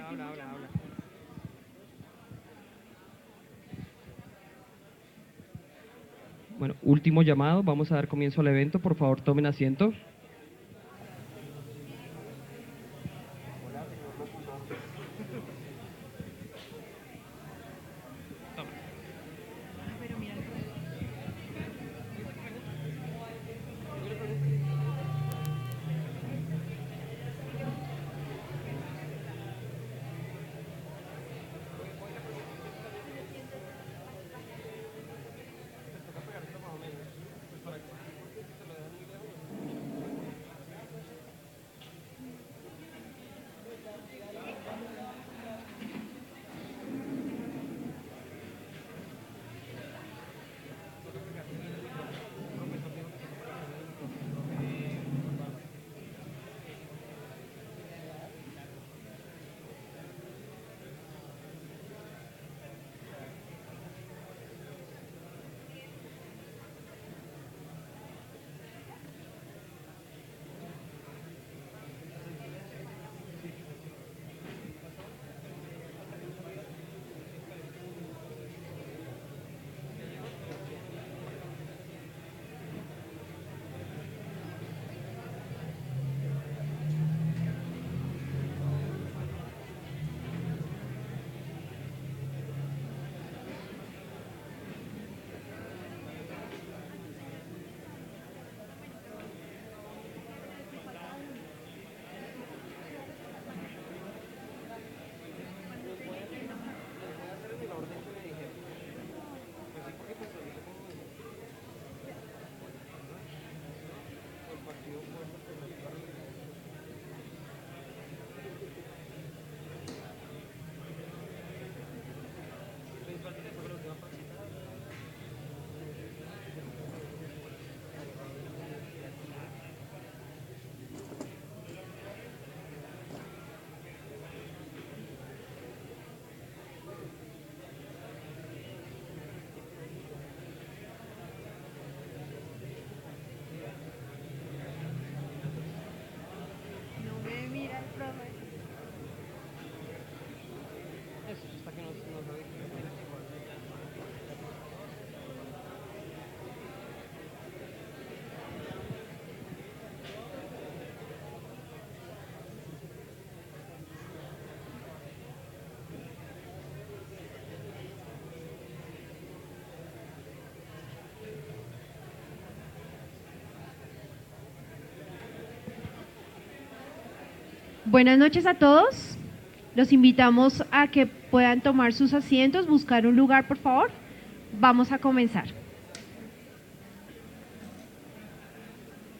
Habla. Bueno, último llamado, vamos a dar comienzo al evento, por favor tomen asiento. Buenas noches a todos. Los invitamos a que puedan tomar sus asientos, buscar un lugar, por favor. Vamos a comenzar.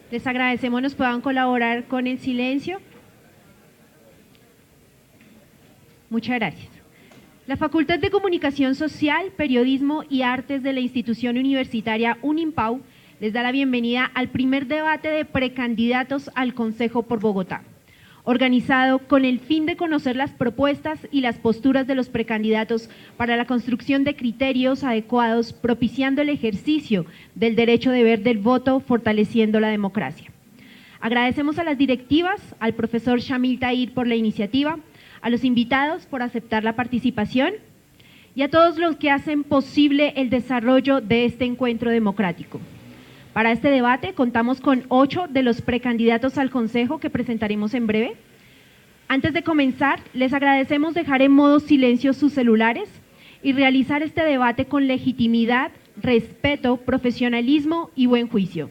Les agradecemos nos puedan colaborar con el silencio. Muchas gracias. La Facultad de Comunicación Social, Periodismo y Artes de la institución universitaria Unimpau les da la bienvenida al primer debate de precandidatos al Consejo por Bogotá, organizado con el fin de conocer las propuestas y las posturas de los precandidatos para la construcción de criterios adecuados, propiciando el ejercicio del derecho de ver del voto, fortaleciendo la democracia. Agradecemos a las directivas, al profesor Shamil Tahir por la iniciativa, a los invitados por aceptar la participación y a todos los que hacen posible el desarrollo de este encuentro democrático. Para este debate contamos con 8 de los precandidatos al Consejo que presentaremos en breve. Antes de comenzar, les agradecemos dejar en modo silencio sus celulares y realizar este debate con legitimidad, respeto, profesionalismo y buen juicio.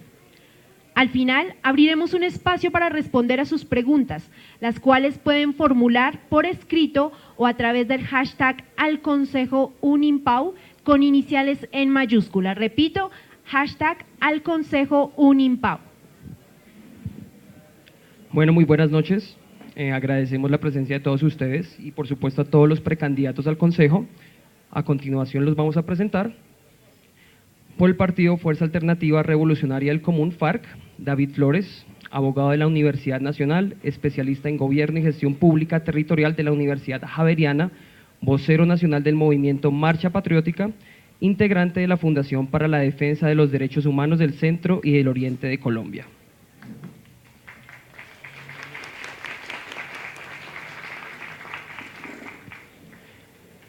Al final, abriremos un espacio para responder a sus preguntas, las cuales pueden formular por escrito o a través del hashtag al Consejo Unimpau con iniciales en mayúscula. Repito, hashtag al Consejo Unimpau. Bueno, muy buenas noches. Agradecemos la presencia de todos ustedes y por supuesto a todos los precandidatos al Consejo. A continuación los vamos a presentar. Por el partido Fuerza Alternativa Revolucionaria del Común, FARC, David Flores, abogado de la Universidad Nacional, especialista en Gobierno y Gestión Pública Territorial de la Universidad Javeriana, vocero nacional del movimiento Marcha Patriótica, integrante de la Fundación para la Defensa de los Derechos Humanos del Centro y del Oriente de Colombia.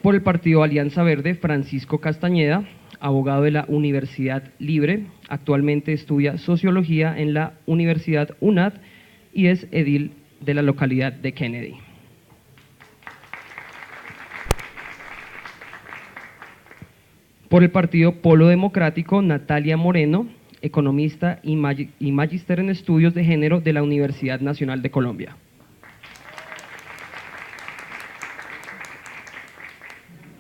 Por el partido Alianza Verde, Francisco Castañeda, abogado de la Universidad Libre, actualmente estudia Sociología en la Universidad UNAD y es edil de la localidad de Kennedy. Por el partido Polo Democrático, Natalia Moreno, economista y magíster en estudios de género de la Universidad Nacional de Colombia.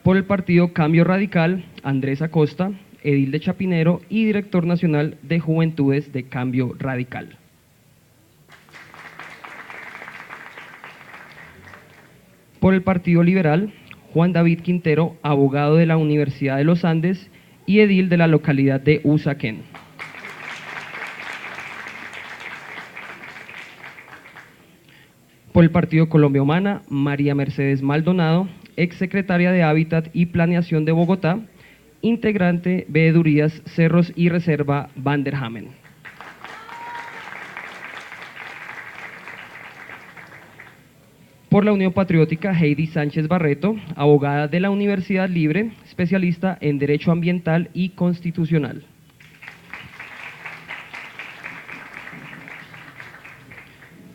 Por el partido Cambio Radical, Andrés Acosta, edil de Chapinero y director nacional de Juventudes de Cambio Radical. Por el Partido Liberal, Juan David Quintero, abogado de la Universidad de los Andes y edil de la localidad de Usaquén. Por el Partido Colombia Humana, María Mercedes Maldonado, exsecretaria de Hábitat y Planeación de Bogotá, integrante Veedurías, Cerros y Reserva Vanderhamen. Por la Unión Patriótica, Heidi Sánchez Barreto, abogada de la Universidad Libre, especialista en Derecho Ambiental y Constitucional.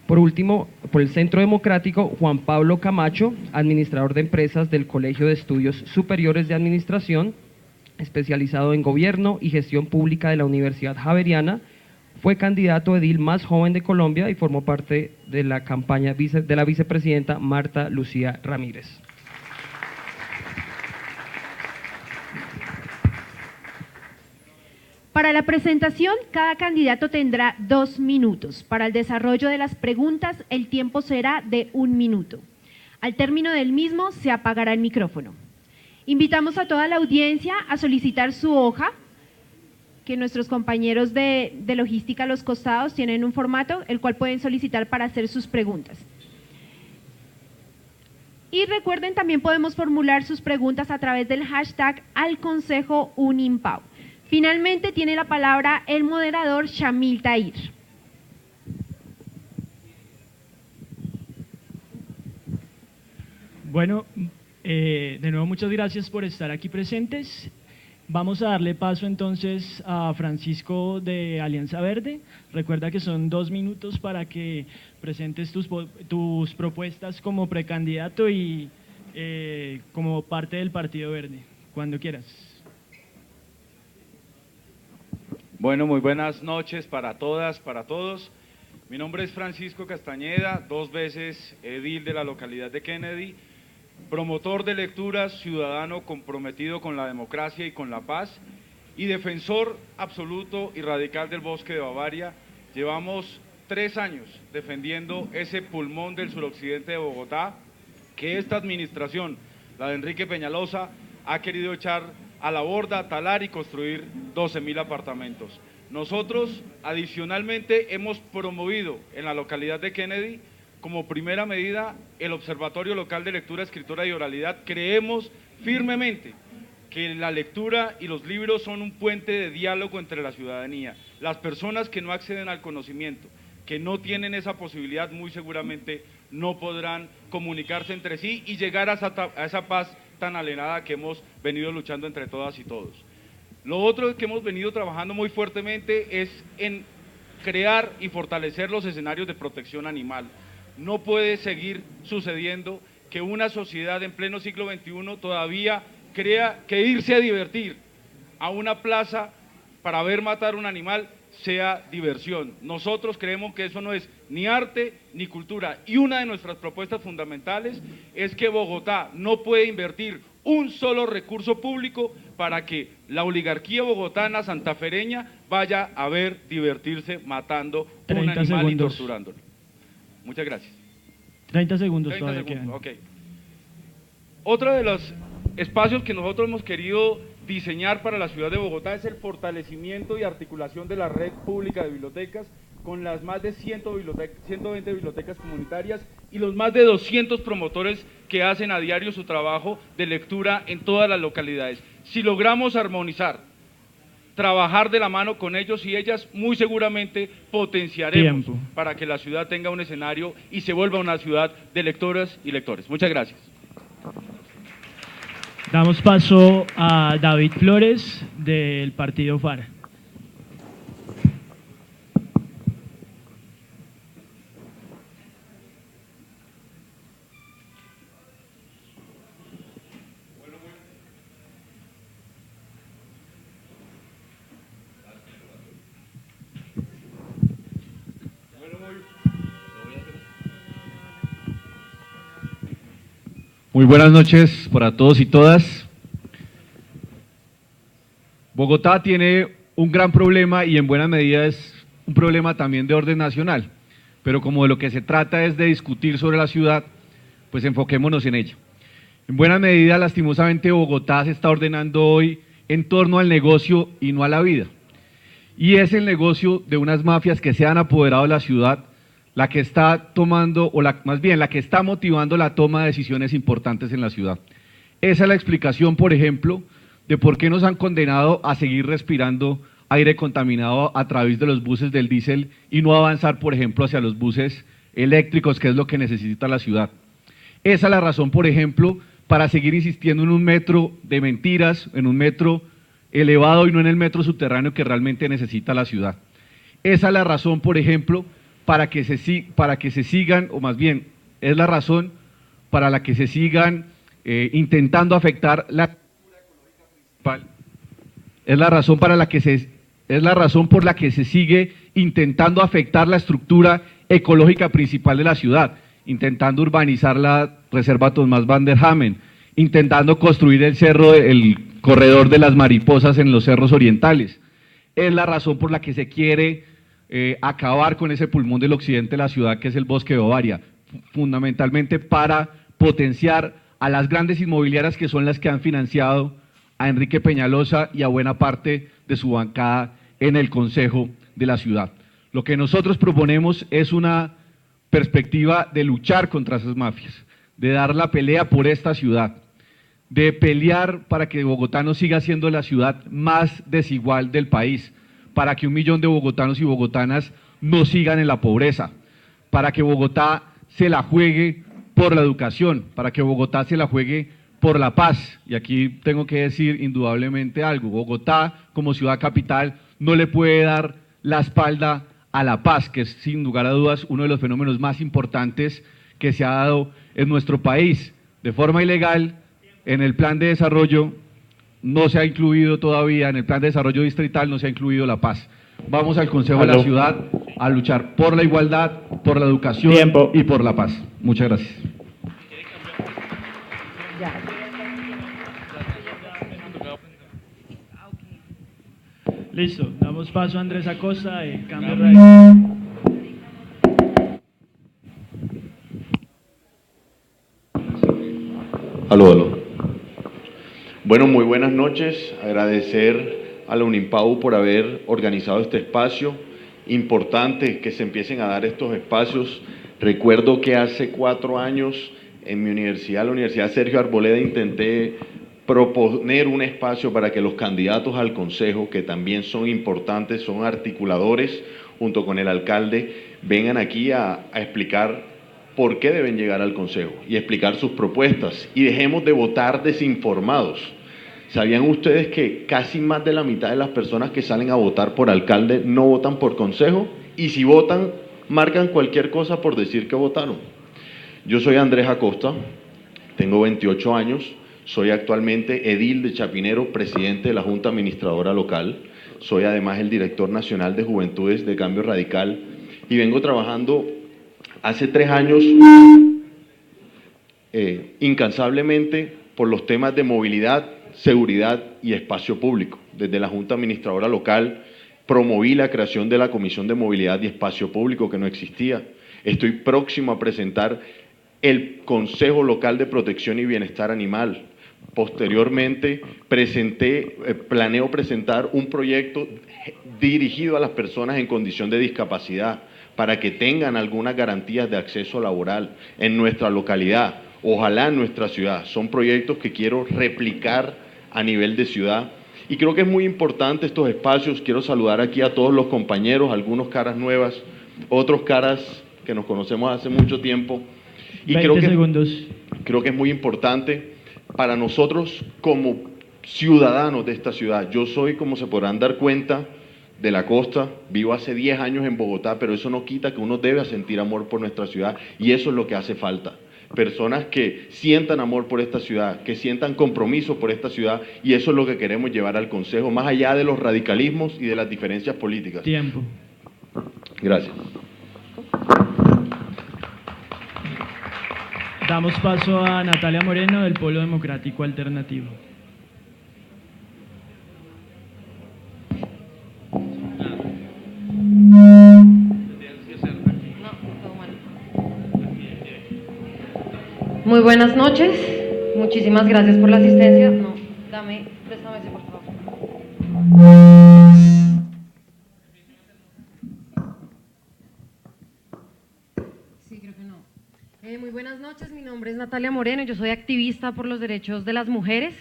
Por último, por el Centro Democrático, Juan Pablo Camacho, administrador de empresas del Colegio de Estudios Superiores de Administración, especializado en Gobierno y Gestión Pública de la Universidad Javeriana, fue candidato edil más joven de Colombia y formó parte de la campaña de la vicepresidenta Marta Lucía Ramírez. Para la presentación, cada candidato tendrá 2 minutos. Para el desarrollo de las preguntas, el tiempo será de 1 minuto. Al término del mismo, se apagará el micrófono. Invitamos a toda la audiencia a solicitar su hoja, que nuestros compañeros de logística a los costados tienen un formato, el cual pueden solicitar para hacer sus preguntas. Y recuerden, también podemos formular sus preguntas a través del hashtag al Consejo Unimpau. Finalmente tiene la palabra el moderador Shamil Tahir. Bueno, de nuevo muchas gracias por estar aquí presentes. Vamos a darle paso entonces a Francisco de Alianza Verde. Recuerda que son 2 minutos para que presentes tus propuestas como precandidato y como parte del Partido Verde, cuando quieras. Bueno, muy buenas noches para todas, para todos. Mi nombre es Francisco Castañeda, 2 veces edil de la localidad de Kennedy, promotor de lecturas, ciudadano comprometido con la democracia y con la paz y defensor absoluto y radical del bosque de Bavaria. Llevamos 3 años defendiendo ese pulmón del suroccidente de Bogotá que esta administración, la de Enrique Peñalosa, ha querido echar a la borda, talar y construir 12.000 apartamentos. Nosotros, adicionalmente, hemos promovido en la localidad de Kennedy, como primera medida, el Observatorio Local de Lectura, Escritura y Oralidad. Creemos firmemente que la lectura y los libros son un puente de diálogo entre la ciudadanía. Las personas que no acceden al conocimiento, que no tienen esa posibilidad, muy seguramente no podrán comunicarse entre sí y llegar a esa paz tan anhelada que hemos venido luchando entre todas y todos. Lo otro que hemos venido trabajando muy fuertemente es en crear y fortalecer los escenarios de protección animal. No puede seguir sucediendo que una sociedad en pleno siglo XXI todavía crea que irse a divertir a una plaza para ver matar un animal sea diversión. Nosotros creemos que eso no es ni arte ni cultura, y una de nuestras propuestas fundamentales es que Bogotá no puede invertir un solo recurso público para que la oligarquía bogotana santafereña vaya a ver divertirse matando un 30 animal y segundos. torturándolo. Muchas gracias. 30 segundos 30 todavía segundos, quedan. ok. Otro de los espacios que nosotros hemos querido diseñar para la ciudad de Bogotá es el fortalecimiento y articulación de la red pública de bibliotecas con las más de 120 bibliotecas comunitarias y los más de 200 promotores que hacen a diario su trabajo de lectura en todas las localidades. Si logramos armonizar, trabajar de la mano con ellos y ellas, muy seguramente potenciaremos Tiempo. para que la ciudad tenga un escenario y se vuelva una ciudad de lectoras y lectores. Muchas gracias. Damos paso a David Flores del partido FARA. Muy buenas noches para todos y todas. Bogotá tiene un gran problema y en buena medida es un problema también de orden nacional, pero como de lo que se trata es de discutir sobre la ciudad, pues enfoquémonos en ella. En buena medida, lastimosamente, Bogotá se está ordenando hoy en torno al negocio y no a la vida. Y es el negocio de unas mafias que se han apoderado de la ciudad la que está tomando, o más bien la que está motivando la toma de decisiones importantes en la ciudad. Esa es la explicación, por ejemplo, de por qué nos han condenado a seguir respirando aire contaminado a través de los buses del diésel y no avanzar, por ejemplo, hacia los buses eléctricos, que es lo que necesita la ciudad. Esa es la razón, por ejemplo, para seguir insistiendo en un metro de mentiras, en un metro elevado y no en el metro subterráneo que realmente necesita la ciudad. Esa es la razón, por ejemplo, para que se sigan, o más bien, es la razón para la que se sigan intentando afectar la cultura ecológica principal. Es la razón por la que se sigue intentando afectar la estructura ecológica principal de la ciudad, intentando urbanizar la reserva Tomás van der Hamen, intentando construir el corredor de las mariposas en los cerros orientales. Es la razón por la que se quiere acabar con ese pulmón del occidente de la ciudad que es el bosque de Bavaria, fundamentalmente para potenciar a las grandes inmobiliarias que son las que han financiado a Enrique Peñalosa y a buena parte de su bancada en el Consejo de la ciudad. Lo que nosotros proponemos es una perspectiva de luchar contra esas mafias, de dar la pelea por esta ciudad, de pelear para que Bogotá no siga siendo la ciudad más desigual del país, para que 1 millón de bogotanos y bogotanas no sigan en la pobreza, para que Bogotá se la juegue por la educación, para que Bogotá se la juegue por la paz. Y aquí tengo que decir indudablemente algo: Bogotá, como ciudad capital, no le puede dar la espalda a la paz, que es sin lugar a dudas uno de los fenómenos más importantes que se ha dado en nuestro país. De forma ilegal, en el plan de desarrollo no se ha incluido todavía, en el plan de desarrollo distrital no se ha incluido la paz. Vamos al Consejo de la Ciudad a luchar por la igualdad, por la educación y por la paz. Muchas gracias. Listo, damos paso a Andrés Acosta de Cambio Radical. Aló. Bueno, muy buenas noches. Agradecer a la Unimpau por haber organizado este espacio. Importante que se empiecen a dar estos espacios. Recuerdo que hace 4 años en mi universidad, la Universidad Sergio Arboleda, intenté proponer un espacio para que los candidatos al consejo, que también son importantes, son articuladores, junto con el alcalde, vengan aquí a explicar por qué deben llegar al consejo y explicar sus propuestas, y dejemos de votar desinformados. ¿Sabían ustedes que casi más de la mitad de las personas que salen a votar por alcalde no votan por consejo? Y si votan, marcan cualquier cosa por decir que votaron. Yo soy Andrés Acosta, tengo 28 años, soy actualmente edil de Chapinero, presidente de la Junta Administradora Local. soy además el director nacional de Juventudes de Cambio Radical y vengo trabajando hace 3 años incansablemente por los temas de movilidad, seguridad y espacio público. Desde la Junta Administradora Local promoví la creación de la Comisión de Movilidad y Espacio Público que no existía. Estoy próximo a presentar el Consejo Local de Protección y Bienestar Animal. Posteriormente planeo presentar un proyecto dirigido a las personas en condición de discapacidad para que tengan algunas garantías de acceso laboral en nuestra localidad, ojalá en nuestra ciudad. Son proyectos que quiero replicar a nivel de ciudad y creo que es muy importante estos espacios. Quiero saludar aquí a todos los compañeros, algunos caras nuevas, otros caras que nos conocemos hace mucho tiempo. Y 20 segundos. Creo que es muy importante para nosotros como ciudadanos de esta ciudad. Yo soy, como se podrán dar cuenta, de la costa, vivo hace 10 años en Bogotá, pero eso no quita que uno deba sentir amor por nuestra ciudad y eso es lo que hace falta. Personas que sientan amor por esta ciudad, que sientan compromiso por esta ciudad y eso es lo que queremos llevar al Consejo, más allá de los radicalismos y de las diferencias políticas. Tiempo. Gracias. Damos paso a Natalia Moreno del Polo Democrático Alternativo. Muy buenas noches, muchísimas gracias por la asistencia. No, préstame ese, por favor. Sí, creo que no. Muy buenas noches, mi nombre es Natalia Moreno, yo soy activista por los derechos de las mujeres.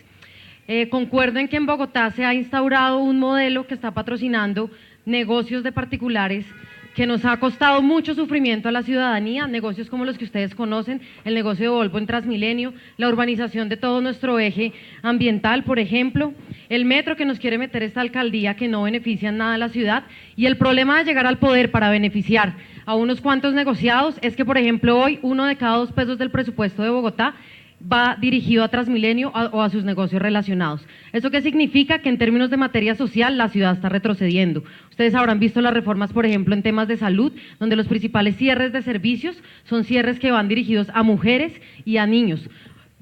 Concuerdo en que en Bogotá se ha instaurado un modelo que está patrocinando negocios de particulares que nos ha costado mucho sufrimiento a la ciudadanía, negocios como los que ustedes conocen, el negocio de Volvo en Transmilenio, la urbanización de todo nuestro eje ambiental, por ejemplo, el metro que nos quiere meter esta alcaldía que no beneficia en nada a la ciudad, y el problema de llegar al poder para beneficiar a unos cuantos negociados es que, por ejemplo, hoy 1 de cada 2 pesos del presupuesto de Bogotá va dirigido a Transmilenio o a sus negocios relacionados. ¿Eso qué significa? Que en términos de materia social la ciudad está retrocediendo. Ustedes habrán visto las reformas, por ejemplo, en temas de salud, donde los principales cierres de servicios son cierres que van dirigidos a mujeres y a niños.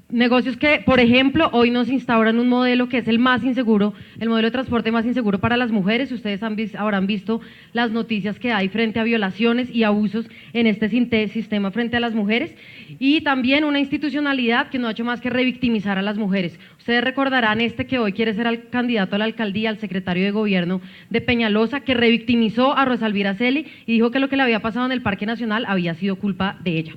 Negocios que, por ejemplo, hoy nos instauran un modelo que es el más inseguro, el modelo de transporte más inseguro para las mujeres. Ustedes habrán visto las noticias que hay frente a violaciones y abusos en este sistema frente a las mujeres, y también una institucionalidad que no ha hecho más que revictimizar a las mujeres. Ustedes recordarán que hoy quiere ser candidato a la alcaldía, al secretario de gobierno de Peñalosa, que revictimizó a Rosalvira Celi y dijo que lo que le había pasado en el Parque Nacional había sido culpa de ella.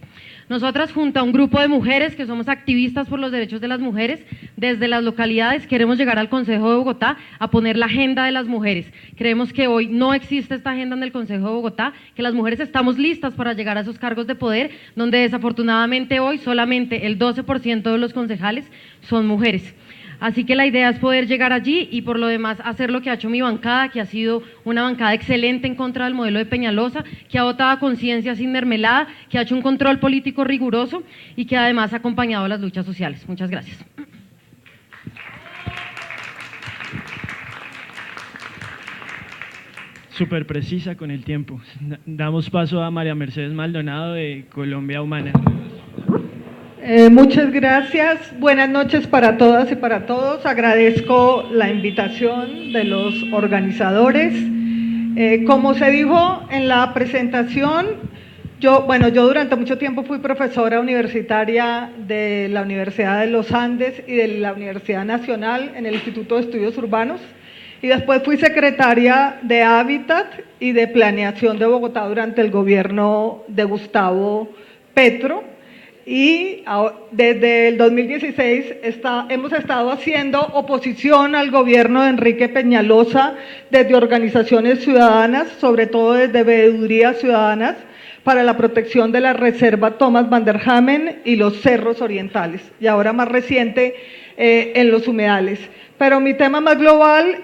Nosotras, junto a un grupo de mujeres que somos activistas por los derechos de las mujeres, desde las localidades queremos llegar al Consejo de Bogotá a poner la agenda de las mujeres. Creemos que hoy no existe esta agenda en el Consejo de Bogotá, que las mujeres estamos listas para llegar a esos cargos de poder, donde desafortunadamente hoy solamente el 12% de los concejales son mujeres. Así que la idea es poder llegar allí y por lo demás hacer lo que ha hecho mi bancada, que ha sido una bancada excelente en contra del modelo de Peñalosa, que ha votado a conciencia sin mermelada, que ha hecho un control político riguroso y que además ha acompañado las luchas sociales. Muchas gracias. Súper precisa con el tiempo. Damos paso a María Mercedes Maldonado de Colombia Humana. Muchas gracias. Buenas noches para todas y para todos. Agradezco la invitación de los organizadores. Como se dijo en la presentación, yo durante mucho tiempo fui profesora universitaria de la Universidad de los Andes y de la Universidad Nacional en el Instituto de Estudios Urbanos, y después fui secretaria de Hábitat y de Planeación de Bogotá durante el gobierno de Gustavo Petro. Y desde el 2016 hemos estado haciendo oposición al gobierno de Enrique Peñalosa desde organizaciones ciudadanas, sobre todo desde veedurías ciudadanas, para la protección de la reserva Thomas van der Hamen y los cerros orientales, y ahora más reciente en los humedales. Pero mi tema más global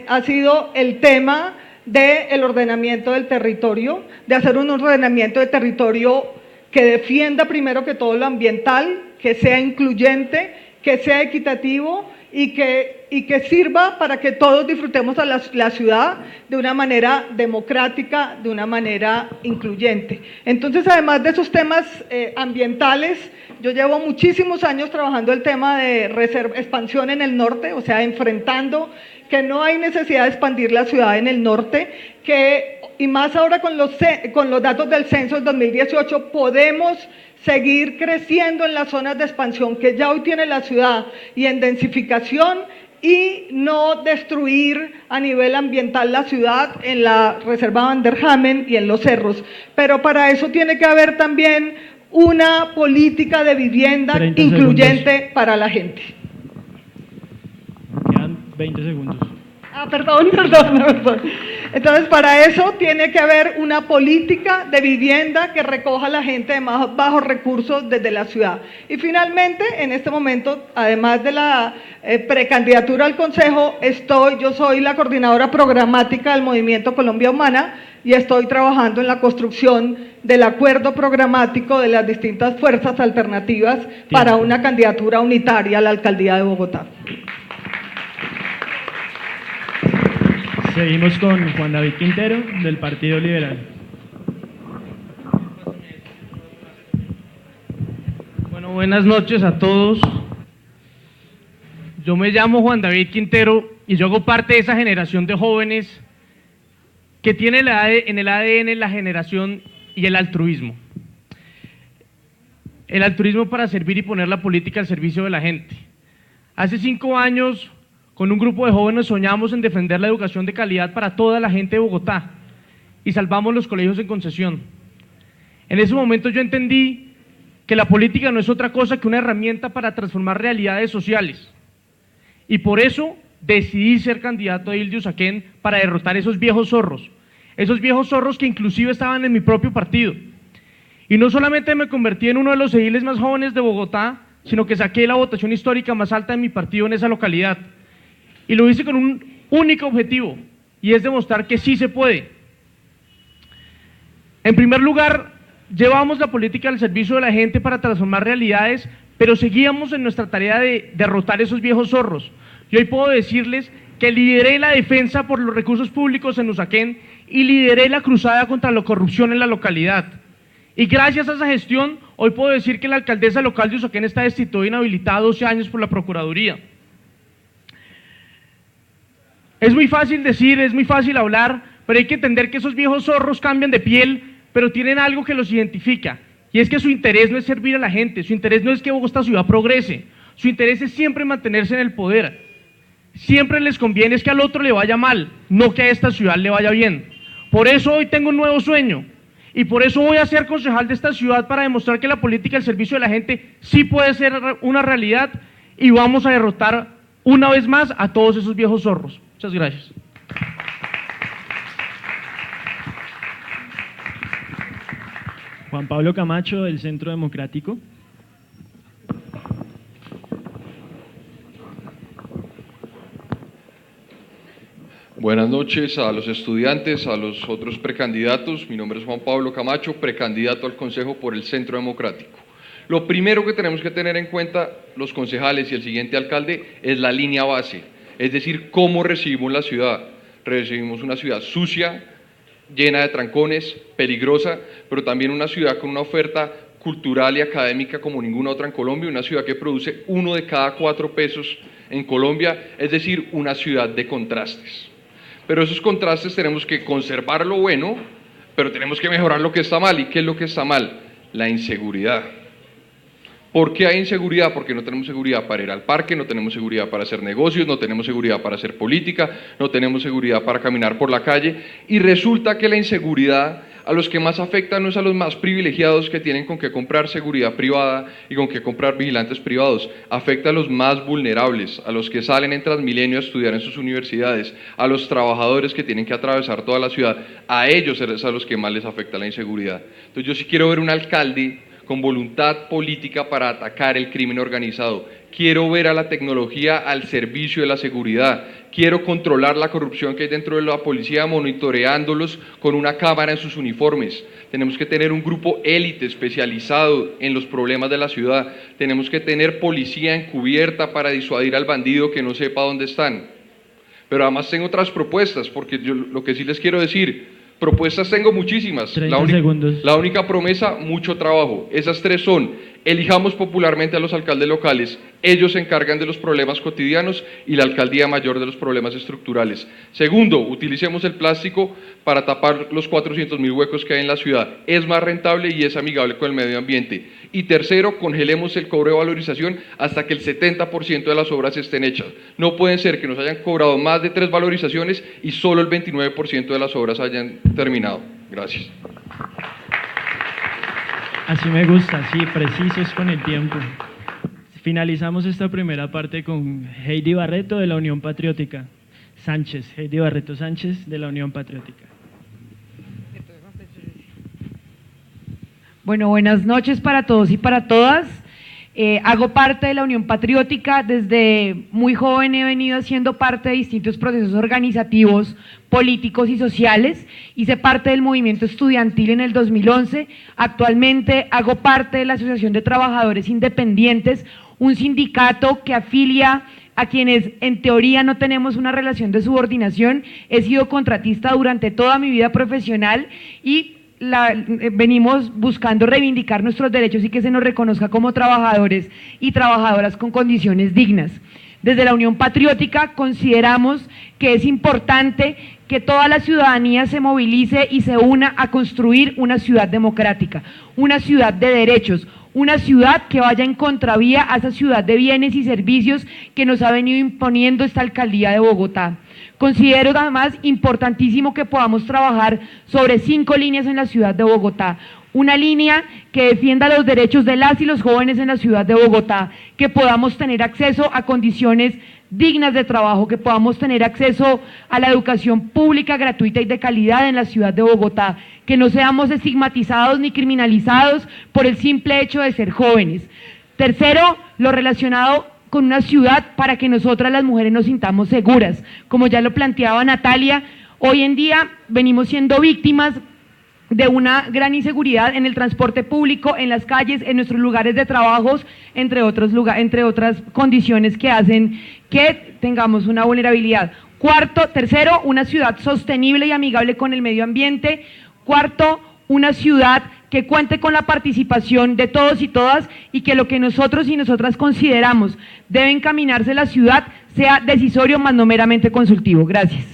ha sido el tema del ordenamiento del territorio, de hacer un ordenamiento de territorio que defienda primero que todo lo ambiental, que sea incluyente, que sea equitativo y que sirva para que todos disfrutemos a la ciudad de una manera democrática, de una manera incluyente. Entonces, además de esos temas ambientales, yo llevo muchísimos años trabajando el tema de expansión en el norte, o sea, enfrentando que no hay necesidad de expandir la ciudad en el norte, y más ahora con los datos del censo del 2018 podemos seguir creciendo en las zonas de expansión que ya hoy tiene la ciudad y en densificación, y no destruir a nivel ambiental la ciudad en la reserva Van der Hamen y en los cerros. Pero para eso tiene que haber también una política de vivienda incluyente para la gente. Quedan 20 segundos. Perdón. Entonces, para eso tiene que haber una política de vivienda que recoja a la gente de más bajos recursos desde la ciudad. Y finalmente, en este momento, además de la precandidatura al Consejo, yo soy la coordinadora programática del Movimiento Colombia Humana y estoy trabajando en la construcción del acuerdo programático de las distintas fuerzas alternativas para una candidatura unitaria a la alcaldía de Bogotá. Seguimos con Juan David Quintero, del Partido Liberal. Bueno, buenas noches a todos. Yo me llamo Juan David Quintero y yo hago parte de esa generación de jóvenes que tiene en el ADN la generación y el altruismo. El altruismo para servir y poner la política al servicio de la gente. Hace 5 años, con un grupo de jóvenes soñamos en defender la educación de calidad para toda la gente de Bogotá y salvamos los colegios en concesión. En ese momento yo entendí que la política no es otra cosa que una herramienta para transformar realidades sociales, y por eso decidí ser candidato a edil de Usaquén para derrotar esos viejos zorros que inclusive estaban en mi propio partido. Y no solamente me convertí en uno de los ediles más jóvenes de Bogotá, sino que saqué la votación histórica más alta de mi partido en esa localidad. Y lo hice con un único objetivo, y es demostrar que sí se puede. En primer lugar, llevamos la política al servicio de la gente para transformar realidades, pero seguíamos en nuestra tarea de derrotar esos viejos zorros. Y hoy puedo decirles que lideré la defensa por los recursos públicos en Usaquén y lideré la cruzada contra la corrupción en la localidad. Y gracias a esa gestión, hoy puedo decir que la alcaldesa local de Usaquén está destituida e inhabilitada 12 años por la Procuraduría. Es muy fácil decir, es muy fácil hablar, pero hay que entender que esos viejos zorros cambian de piel, pero tienen algo que los identifica, y es que su interés no es servir a la gente, su interés no es que esta ciudad progrese, su interés es siempre mantenerse en el poder. Siempre les conviene es que al otro le vaya mal, no que a esta ciudad le vaya bien. Por eso hoy tengo un nuevo sueño, y por eso voy a ser concejal de esta ciudad para demostrar que la política al servicio de la gente sí puede ser una realidad, y vamos a derrotar una vez más a todos esos viejos zorros. Muchas gracias. Juan Pablo Camacho, del Centro Democrático. Buenas noches a los estudiantes, a los otros precandidatos. Mi nombre es Juan Pablo Camacho, precandidato al Consejo por el Centro Democrático. Lo primero que tenemos que tener en cuenta los concejales y el siguiente alcalde es la línea base, es decir, cómo recibimos la ciudad. Recibimos una ciudad sucia, llena de trancones, peligrosa, pero también una ciudad con una oferta cultural y académica como ninguna otra en Colombia, una ciudad que produce 1 de cada 4 pesos en Colombia, es decir, una ciudad de contrastes. Pero esos contrastes tenemos que conservar lo bueno, pero tenemos que mejorar lo que está mal. ¿Y qué es lo que está mal? La inseguridad. ¿Por qué hay inseguridad? Porque no tenemos seguridad para ir al parque, no tenemos seguridad para hacer negocios, no tenemos seguridad para hacer política, no tenemos seguridad para caminar por la calle, y resulta que la inseguridad a los que más afecta no es a los más privilegiados que tienen con qué comprar seguridad privada y con qué comprar vigilantes privados, afecta a los más vulnerables, a los que salen en Transmilenio a estudiar en sus universidades, a los trabajadores que tienen que atravesar toda la ciudad, a ellos es a los que más les afecta la inseguridad. Entonces yo sí quiero ver un alcalde con voluntad política para atacar el crimen organizado. Quiero ver a la tecnología al servicio de la seguridad. Quiero controlar la corrupción que hay dentro de la policía, monitoreándolos con una cámara en sus uniformes. Tenemos que tener un grupo élite especializado en los problemas de la ciudad. Tenemos que tener policía encubierta para disuadir al bandido que no sepa dónde están. Pero además tengo otras propuestas, porque yo lo que sí les quiero decir, propuestas tengo muchísimas. 30 segundos. La única promesa, mucho trabajo. Esas tres son: elijamos popularmente a los alcaldes locales, ellos se encargan de los problemas cotidianos y la alcaldía mayor de los problemas estructurales. Segundo, utilicemos el plástico para tapar los 400.000 huecos que hay en la ciudad. Es más rentable y es amigable con el medio ambiente. Y tercero, congelemos el cobro de valorización hasta que el 70% de las obras estén hechas. No pueden ser que nos hayan cobrado más de 3 valorizaciones y solo el 29% de las obras hayan terminado. Gracias. Así me gusta, sí, precisos con el tiempo. Finalizamos esta primera parte con Heidi Barreto de la Unión Patriótica. Sánchez, Heidi Barreto Sánchez de la Unión Patriótica. Bueno, buenas noches para todos y para todas. Hago parte de la Unión Patriótica. Desde muy joven he venido haciendo parte de distintos procesos organizativos, políticos y sociales. Hice parte del movimiento estudiantil en el 2011. Actualmente hago parte de la Asociación de Trabajadores Independientes, un sindicato que afilia a quienes en teoría no tenemos una relación de subordinación. He sido contratista durante toda mi vida profesional y venimos buscando reivindicar nuestros derechos y que se nos reconozca como trabajadores y trabajadoras con condiciones dignas. Desde la Unión Patriótica consideramos que es importante que toda la ciudadanía se movilice y se una a construir una ciudad democrática, una ciudad de derechos, una ciudad que vaya en contravía a esa ciudad de bienes y servicios que nos ha venido imponiendo esta alcaldía de Bogotá. Considero además importantísimo que podamos trabajar sobre 5 líneas en la ciudad de Bogotá. Una línea que defienda los derechos de las y los jóvenes en la ciudad de Bogotá, que podamos tener acceso a condiciones dignas de trabajo, que podamos tener acceso a la educación pública, gratuita y de calidad en la ciudad de Bogotá, que no seamos estigmatizados ni criminalizados por el simple hecho de ser jóvenes. Tercero, lo relacionado con una ciudad para que nosotras las mujeres nos sintamos seguras. Como ya lo planteaba Natalia, hoy en día venimos siendo víctimas de una gran inseguridad en el transporte público, en las calles, en nuestros lugares de trabajo, entre otras condiciones que hacen que tengamos una vulnerabilidad. Tercero, una ciudad sostenible y amigable con el medio ambiente. Cuarto, una ciudad que cuente con la participación de todos y todas y que lo que nosotros y nosotras consideramos debe encaminarse la ciudad sea decisorio más no meramente consultivo. Gracias.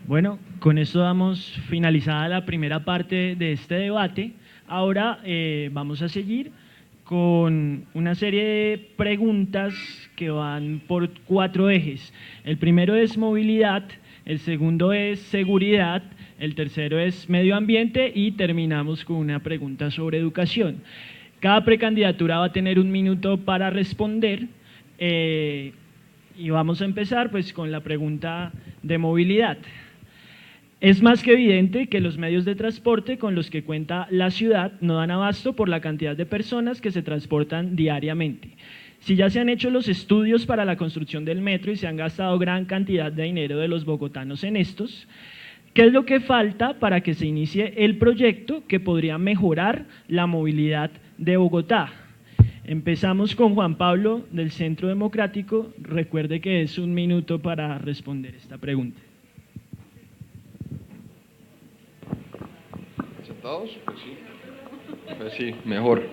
Bueno, con esto damos finalizada la primera parte de este debate. Ahora vamos a seguir con una serie de preguntas que van por 4 ejes. El primero es movilidad, el segundo es seguridad, el tercero es medio ambiente y terminamos con una pregunta sobre educación. Cada precandidatura va a tener 1 minuto para responder y vamos a empezar pues con la pregunta de movilidad. Es más que evidente que los medios de transporte con los que cuenta la ciudad no dan abasto por la cantidad de personas que se transportan diariamente. Si ya se han hecho los estudios para la construcción del metro y se han gastado gran cantidad de dinero de los bogotanos en estos, ¿qué es lo que falta para que se inicie el proyecto que podría mejorar la movilidad de Bogotá? Empezamos con Juan Pablo del Centro Democrático. Recuerde que es 1 minuto para responder esta pregunta. Pues sí, mejor.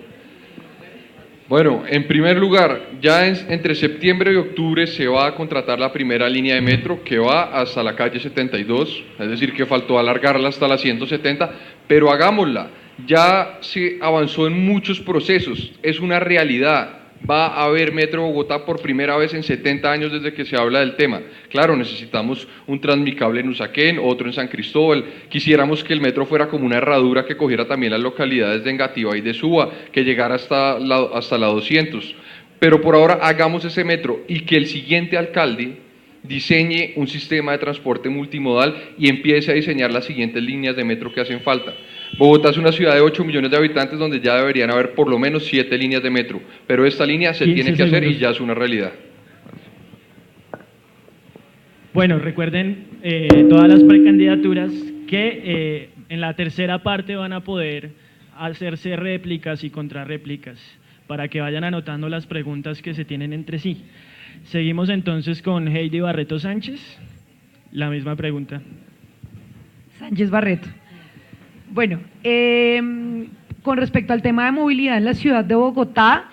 Bueno, en primer lugar, ya entre septiembre y octubre se va a contratar la primera línea de metro que va hasta la calle 72, es decir, que faltó alargarla hasta la 170, pero hagámosla. Ya se avanzó en muchos procesos, es una realidad. Va a haber Metro Bogotá por primera vez en 70 años desde que se habla del tema. Claro, necesitamos un transmicable en Usaquén, otro en San Cristóbal. Quisiéramos que el metro fuera como una herradura que cogiera también las localidades de Engativá y de Suba, que llegara hasta la 200. Pero por ahora hagamos ese metro y que el siguiente alcalde diseñe un sistema de transporte multimodal y empiece a diseñar las siguientes líneas de metro que hacen falta. Bogotá es una ciudad de 8 millones de habitantes donde ya deberían haber por lo menos 7 líneas de metro, pero esta línea se tiene que hacer y ya es una realidad. Bueno, recuerden todas las precandidaturas que en la tercera parte van a poder hacerse réplicas y contrarréplicas para que vayan anotando las preguntas que se tienen entre sí. Seguimos entonces con Heidi Barreto Sánchez, la misma pregunta. Sánchez Barreto. Bueno, con respecto al tema de movilidad en la ciudad de Bogotá,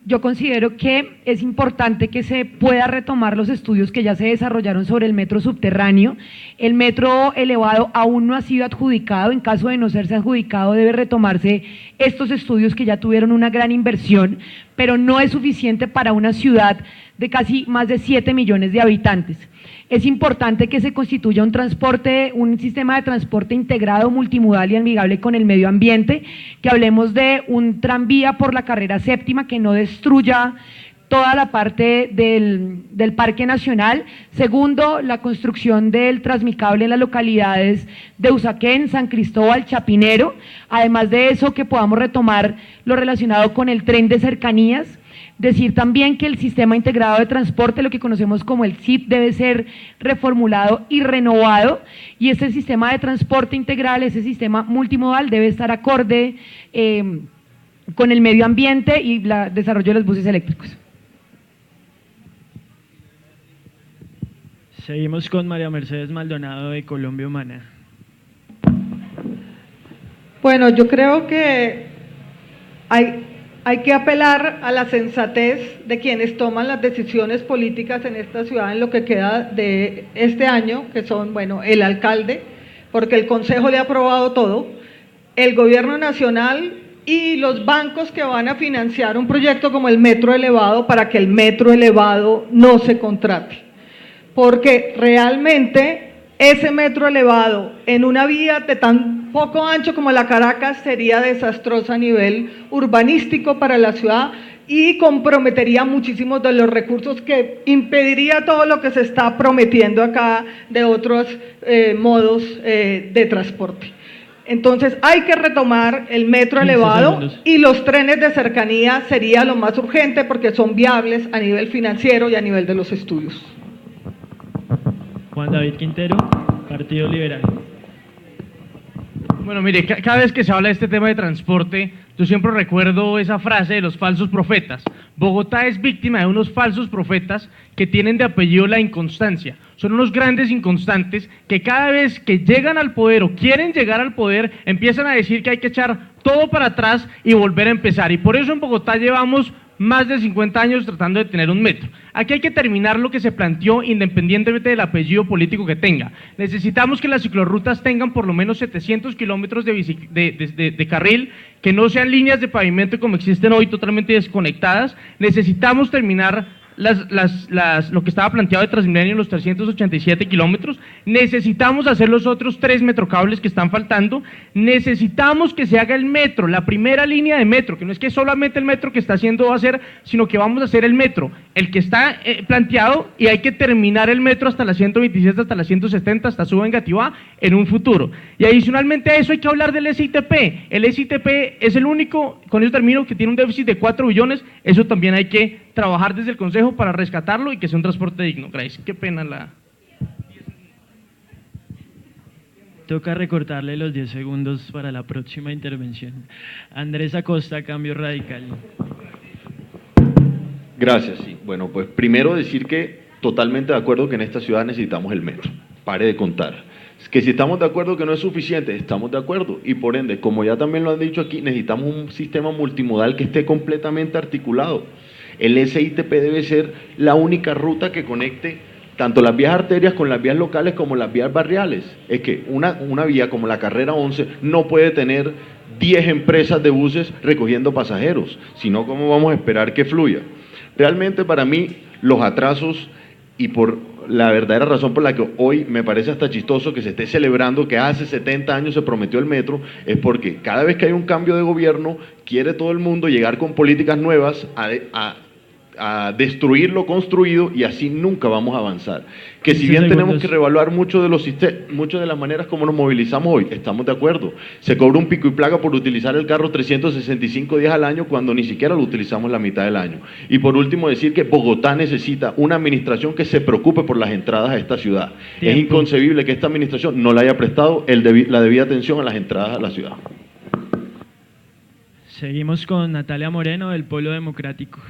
yo considero que es importante que se pueda retomar los estudios que ya se desarrollaron sobre el metro subterráneo. El metro elevado aún no ha sido adjudicado. En caso de no serse adjudicado, debe retomarse estos estudios que ya tuvieron una gran inversión, pero no es suficiente para una ciudad de casi más de 7 millones de habitantes. Es importante que se constituya un sistema de transporte integrado, multimodal y amigable con el medio ambiente, que hablemos de un tranvía por la carrera séptima que no destruya toda la parte del Parque Nacional. Segundo, la construcción del Transmicable en las localidades de Usaquén, San Cristóbal, Chapinero. Además de eso, que podamos retomar lo relacionado con el tren de cercanías. Decir también que el sistema integrado de transporte, lo que conocemos como el SIT, debe ser reformulado y renovado, y este sistema de transporte integral, ese sistema multimodal, debe estar acorde con el medio ambiente y el desarrollo de los buses eléctricos. Seguimos con María Mercedes Maldonado de Colombia Humana. Bueno, yo creo que hay que apelar a la sensatez de quienes toman las decisiones políticas en esta ciudad en lo que queda de este año, que son, bueno, el alcalde, porque el Consejo le ha aprobado todo, el Gobierno Nacional y los bancos que van a financiar un proyecto como el metro elevado para que el metro elevado no se contrate. Porque realmente ese metro elevado en una vía de tan poco ancho como la Caracas sería desastrosa a nivel urbanístico para la ciudad y comprometería muchísimos de los recursos, que impediría todo lo que se está prometiendo acá de otros modos de transporte. Entonces hay que retomar el metro elevado y los trenes de cercanía sería lo más urgente porque son viables a nivel financiero y a nivel de los estudios. Juan David Quintero, Partido Liberal. Bueno, mire, cada vez que se habla de este tema de transporte, yo siempre recuerdo esa frase de los falsos profetas. Bogotá es víctima de unos falsos profetas que tienen de apellido la inconstancia. Son unos grandes inconstantes que cada vez que llegan al poder o quieren llegar al poder, empiezan a decir que hay que echar todo para atrás y volver a empezar. Y por eso en Bogotá llevamos más de 50 años tratando de tener un metro. Aquí hay que terminar lo que se planteó independientemente del apellido político que tenga. Necesitamos que las ciclorrutas tengan por lo menos 700 kilómetros de carril, que no sean líneas de pavimento como existen hoy totalmente desconectadas. Necesitamos terminar lo que estaba planteado de Transmilenio en los 387 kilómetros. Necesitamos hacer los otros 3 metrocables que están faltando. Necesitamos que se haga el metro, la primera línea de metro, que no es que solamente el metro que está haciendo va a ser, sino que vamos a hacer el metro, el que está planteado, y hay que terminar el metro hasta la 127, hasta la 170, hasta Suba, Engativá, en un futuro. Y adicionalmente a eso hay que hablar del SITP. El SITP es el único, con eso termino, que tiene un déficit de 4 billones, eso también hay que trabajar desde el Consejo para rescatarlo y que sea un transporte digno. Gracias. Qué pena la... Toca recortarle los 10 segundos para la próxima intervención. Andrés Acosta, Cambio Radical. Gracias, sí. Bueno, pues primero decir que totalmente de acuerdo que en esta ciudad necesitamos el metro. Pare de contar. Que si estamos de acuerdo que no es suficiente, estamos de acuerdo. Y por ende, como ya también lo han dicho aquí, necesitamos un sistema multimodal que esté completamente articulado. El SITP debe ser la única ruta que conecte tanto las vías arterias con las vías locales como las vías barriales. Es que una vía como la carrera 11 no puede tener 10 empresas de buses recogiendo pasajeros, sino cómo vamos a esperar que fluya. Realmente para mí los atrasos, y por la verdadera razón por la que hoy me parece hasta chistoso que se esté celebrando que hace 70 años se prometió el metro, es porque cada vez que hay un cambio de gobierno quiere todo el mundo llegar con políticas nuevas a a destruir lo construido y así nunca vamos a avanzar. Que si 15 bien tenemos segundos. que reevaluar mucho de las maneras como nos movilizamos hoy, estamos de acuerdo. Se cobra un pico y placa por utilizar el carro 365 días al año cuando ni siquiera lo utilizamos la mitad del año. Y por último decir que Bogotá necesita una administración que se preocupe por las entradas a esta ciudad. Tiempo. Es inconcebible que esta administración no le haya prestado la debida atención a las entradas a la ciudad. Seguimos con Natalia Moreno, del Polo Democrático.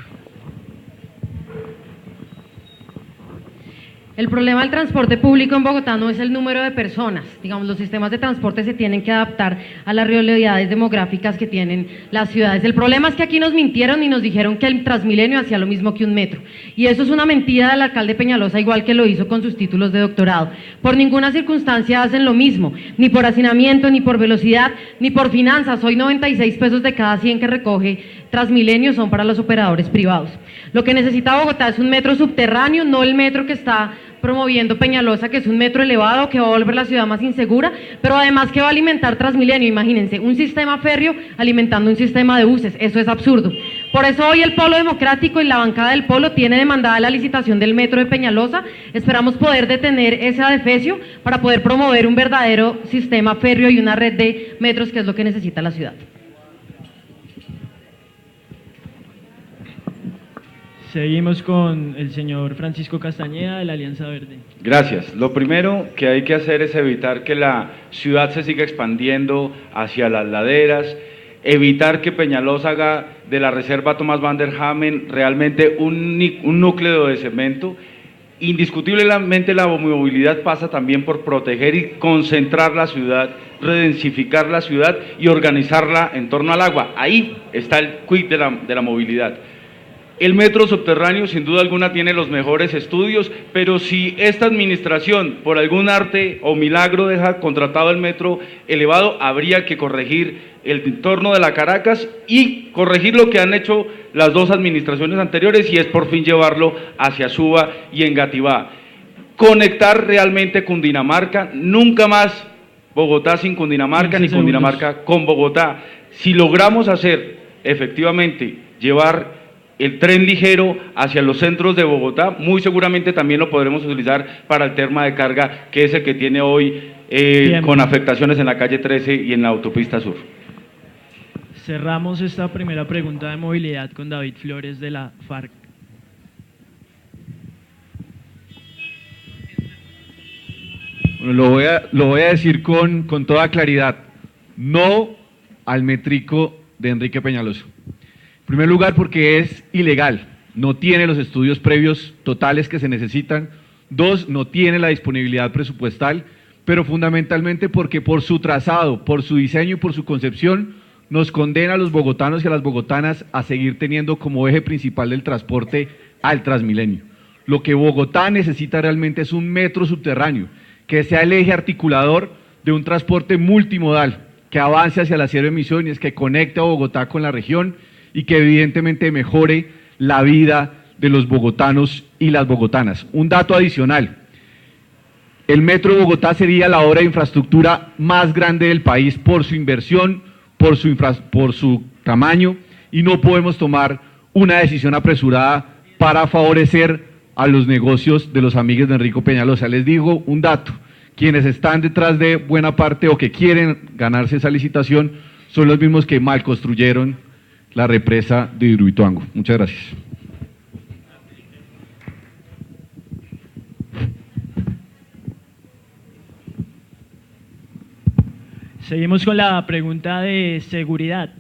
El problema del transporte público en Bogotá no es el número de personas. Digamos, los sistemas de transporte se tienen que adaptar a las realidades demográficas que tienen las ciudades. El problema es que aquí nos mintieron y nos dijeron que el Transmilenio hacía lo mismo que un metro. Y eso es una mentira del alcalde Peñalosa, igual que lo hizo con sus títulos de doctorado. Por ninguna circunstancia hacen lo mismo, ni por hacinamiento, ni por velocidad, ni por finanzas. Hoy 96 pesos de cada 100 que recoge Transmilenio son para los operadores privados. Lo que necesita Bogotá es un metro subterráneo, no el metro que está promoviendo Peñalosa, que es un metro elevado que va a volver la ciudad más insegura, pero además que va a alimentar Transmilenio. Imagínense, un sistema férreo alimentando un sistema de buses, eso es absurdo. Por eso hoy el Polo Democrático y la bancada del Polo tiene demandada la licitación del metro de Peñalosa. Esperamos poder detener ese adefesio para poder promover un verdadero sistema férreo y una red de metros, que es lo que necesita la ciudad. Seguimos con el señor Francisco Castañeda, de la Alianza Verde. Gracias. Lo primero que hay que hacer es evitar que la ciudad se siga expandiendo hacia las laderas, evitar que Peñalosa haga de la reserva Thomas van der Hamen realmente un núcleo de cemento. Indiscutiblemente la movilidad pasa también por proteger y concentrar la ciudad, redensificar la ciudad y organizarla en torno al agua. Ahí está el quid de la movilidad. El metro subterráneo sin duda alguna tiene los mejores estudios, pero si esta administración por algún arte o milagro deja contratado el metro elevado, habría que corregir el entorno de la Caracas y corregir lo que han hecho las dos administraciones anteriores, y es por fin llevarlo hacia Suba y Engativá. Conectar realmente Cundinamarca, nunca más Bogotá sin Cundinamarca, ni Cundinamarca con Bogotá. Si logramos hacer efectivamente llevar el tren ligero hacia los centros de Bogotá, muy seguramente también lo podremos utilizar para el tema de carga, que es el que tiene hoy con afectaciones en la calle 13 y en la autopista sur. Cerramos esta primera pregunta de movilidad con David Flores, de la FARC. Bueno, lo voy a decir con toda claridad. No al métrico de Enrique Peñalosa. En primer lugar, porque es ilegal, no tiene los estudios previos totales que se necesitan. Dos, no tiene la disponibilidad presupuestal, pero fundamentalmente porque por su trazado, por su diseño y por su concepción, nos condena a los bogotanos y a las bogotanas a seguir teniendo como eje principal del transporte al Transmilenio. Lo que Bogotá necesita realmente es un metro subterráneo, que sea el eje articulador de un transporte multimodal, que avance hacia las cero emisiones, que conecte a Bogotá con la región y que evidentemente mejore la vida de los bogotanos y las bogotanas. Un dato adicional: el Metro de Bogotá sería la obra de infraestructura más grande del país por su inversión, por su tamaño, y no podemos tomar una decisión apresurada para favorecer a los negocios de los amigos de Enrique Peñalosa. Les digo un dato: quienes están detrás de buena parte o que quieren ganarse esa licitación son los mismos que mal construyeron la represa de Hidroituango. Muchas gracias. Seguimos con la pregunta de seguridad.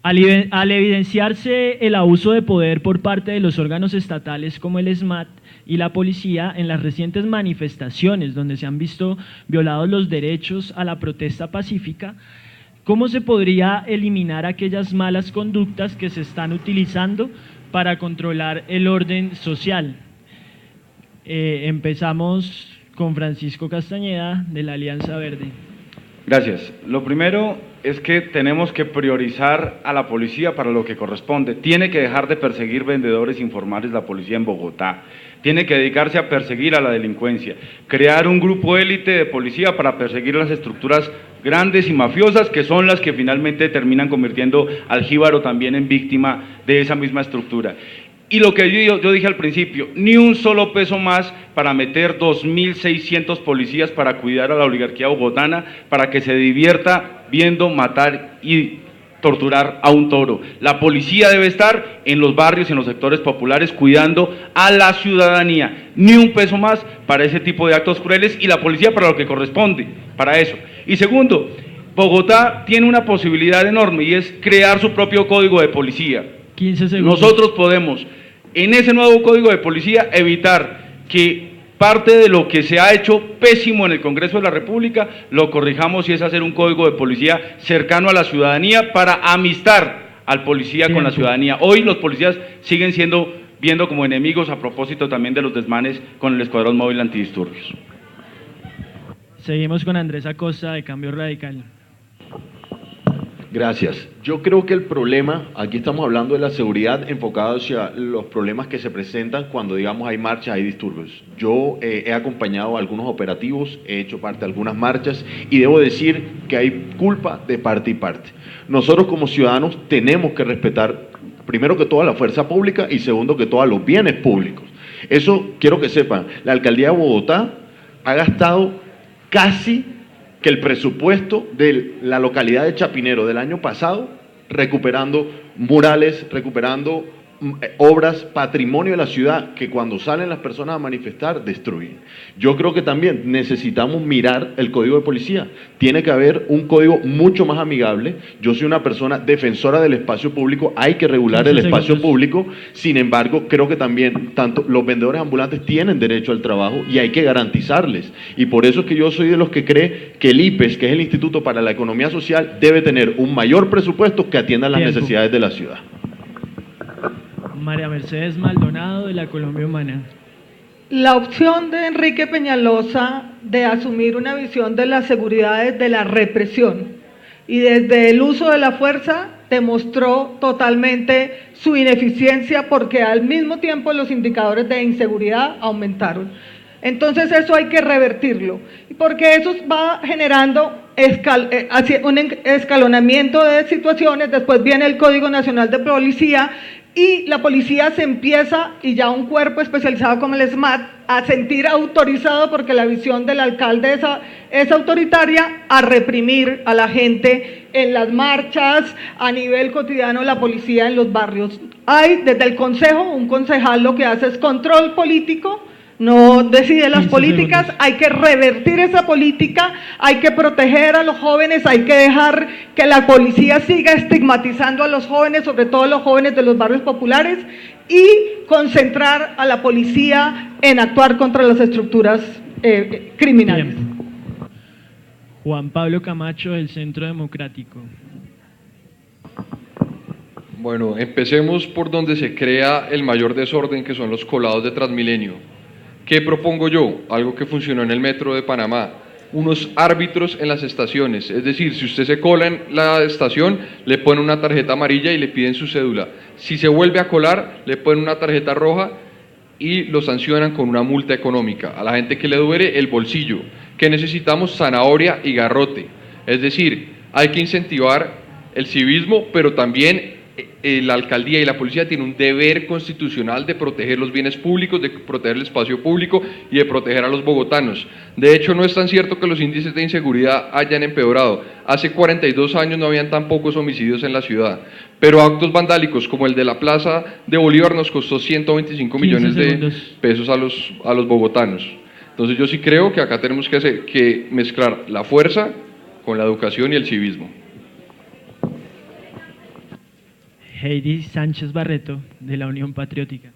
Al evidenciarse el abuso de poder por parte de los órganos estatales como el SMAT y la policía en las recientes manifestaciones donde se han visto violados los derechos a la protesta pacífica, ¿cómo se podría eliminar aquellas malas conductas que se están utilizando para controlar el orden social? Empezamos con Francisco Castañeda, de la Alianza Verde. Gracias. Lo primero es que tenemos que priorizar a la policía para lo que corresponde. Tiene que dejar de perseguir vendedores informales la policía en Bogotá. Tiene que dedicarse a perseguir a la delincuencia. Crear un grupo élite de policía para perseguir las estructuras grandes y mafiosas, que son las que finalmente terminan convirtiendo al jíbaro también en víctima de esa misma estructura. Y lo que yo dije al principio, ni un solo peso más para meter 2.600 policías para cuidar a la oligarquía bogotana, para que se divierta viendo matar y torturar a un toro. La policía debe estar en los barrios, en los sectores populares, cuidando a la ciudadanía. Ni un peso más para ese tipo de actos crueles, y la policía para lo que corresponde, para eso. Y segundo, Bogotá tiene una posibilidad enorme, y es crear su propio código de policía. 15 segundos. Nosotros podemos, en ese nuevo código de policía, evitar que parte de lo que se ha hecho pésimo en el Congreso de la República lo corrijamos, y es hacer un código de policía cercano a la ciudadanía para amistar al policía con la ciudadanía. Hoy los policías siguen viendo como enemigos, a propósito también de los desmanes con el Escuadrón Móvil Antidisturbios. Seguimos con Andrés Acosta, de Cambio Radical. Gracias. Yo creo que el problema, aquí estamos hablando de la seguridad enfocada hacia los problemas que se presentan cuando, digamos, hay marchas, hay disturbios. Yo he acompañado a algunos operativos, he hecho parte de algunas marchas, y debo decir que hay culpa de parte y parte. Nosotros como ciudadanos tenemos que respetar, primero que toda la fuerza pública, y segundo que todos los bienes públicos. Eso quiero que sepan, la Alcaldía de Bogotá ha gastado casi que el presupuesto de la localidad de Chapinero del año pasado, recuperando murales, recuperando obras, patrimonio de la ciudad, que cuando salen las personas a manifestar, destruyen. Yo creo que también necesitamos mirar el código de policía. Tiene que haber un código mucho más amigable. Yo soy una persona defensora del espacio público, hay que regular el espacio público. Sin embargo, creo que también tanto los vendedores ambulantes tienen derecho al trabajo y hay que garantizarles. Y por eso es que yo soy de los que cree que el IPES, que es el Instituto para la Economía Social, debe tener un mayor presupuesto que atienda las necesidades de la ciudad. María Mercedes Maldonado, de la Colombia Humana. La opción de Enrique Peñalosa de asumir una visión de la seguridad desde la represión y desde el uso de la fuerza demostró totalmente su ineficiencia, porque al mismo tiempo los indicadores de inseguridad aumentaron. Entonces eso hay que revertirlo, porque eso va generando un escalonamiento de situaciones. Después viene el Código Nacional de Policía, y la policía se empieza, y ya un cuerpo especializado como el SMAT, a sentir autorizado, porque la visión del alcalde es autoritaria, a reprimir a la gente en las marchas, a nivel cotidiano la policía en los barrios. Hay desde el consejo, un concejal lo que hace es control político, no decide las políticas. Hay que revertir esa política, hay que proteger a los jóvenes, hay que dejar que la policía siga estigmatizando a los jóvenes, sobre todo los jóvenes de los barrios populares, y concentrar a la policía en actuar contra las estructuras criminales. Bien. Juan Pablo Camacho, del Centro Democrático. Bueno, empecemos por donde se crea el mayor desorden, que son los colados de Transmilenio. ¿Qué propongo yo? Algo que funcionó en el metro de Panamá, unos árbitros en las estaciones. Es decir, si usted se cola en la estación, le ponen una tarjeta amarilla y le piden su cédula. Si se vuelve a colar, le ponen una tarjeta roja y lo sancionan con una multa económica. A la gente que le duele el bolsillo. ¿Qué necesitamos? Zanahoria y garrote. Es decir, hay que incentivar el civismo, pero también la alcaldía y la policía tienen un deber constitucional de proteger los bienes públicos, de proteger el espacio público y de proteger a los bogotanos. De hecho, no es tan cierto que los índices de inseguridad hayan empeorado. Hace 42 años no habían tan pocos homicidios en la ciudad, pero actos vandálicos como el de la Plaza de Bolívar nos costó 125 millones de pesos a los bogotanos. Entonces yo sí creo que acá tenemos que mezclar la fuerza con la educación y el civismo. Heidi Sánchez Barreto, de la Unión Patriótica.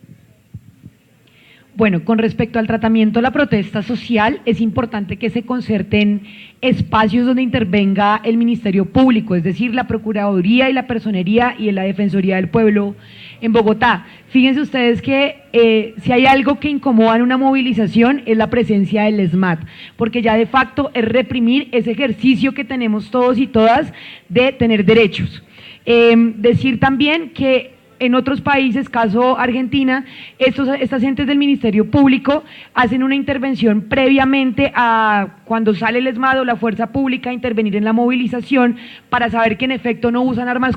Bueno, con respecto al tratamiento de la protesta social, es importante que se concerten espacios donde intervenga el Ministerio Público, es decir, la Procuraduría y la Personería y la Defensoría del Pueblo en Bogotá. Fíjense ustedes que si hay algo que incomoda en una movilización es la presencia del SMAT, porque ya de facto es reprimir ese ejercicio que tenemos todos y todas de tener derechos. Decir también que en otros países, caso Argentina, estas entes del Ministerio Público hacen una intervención previamente a cuando sale el ESMAD o la fuerza pública a intervenir en la movilización para saber que en efecto no usan armas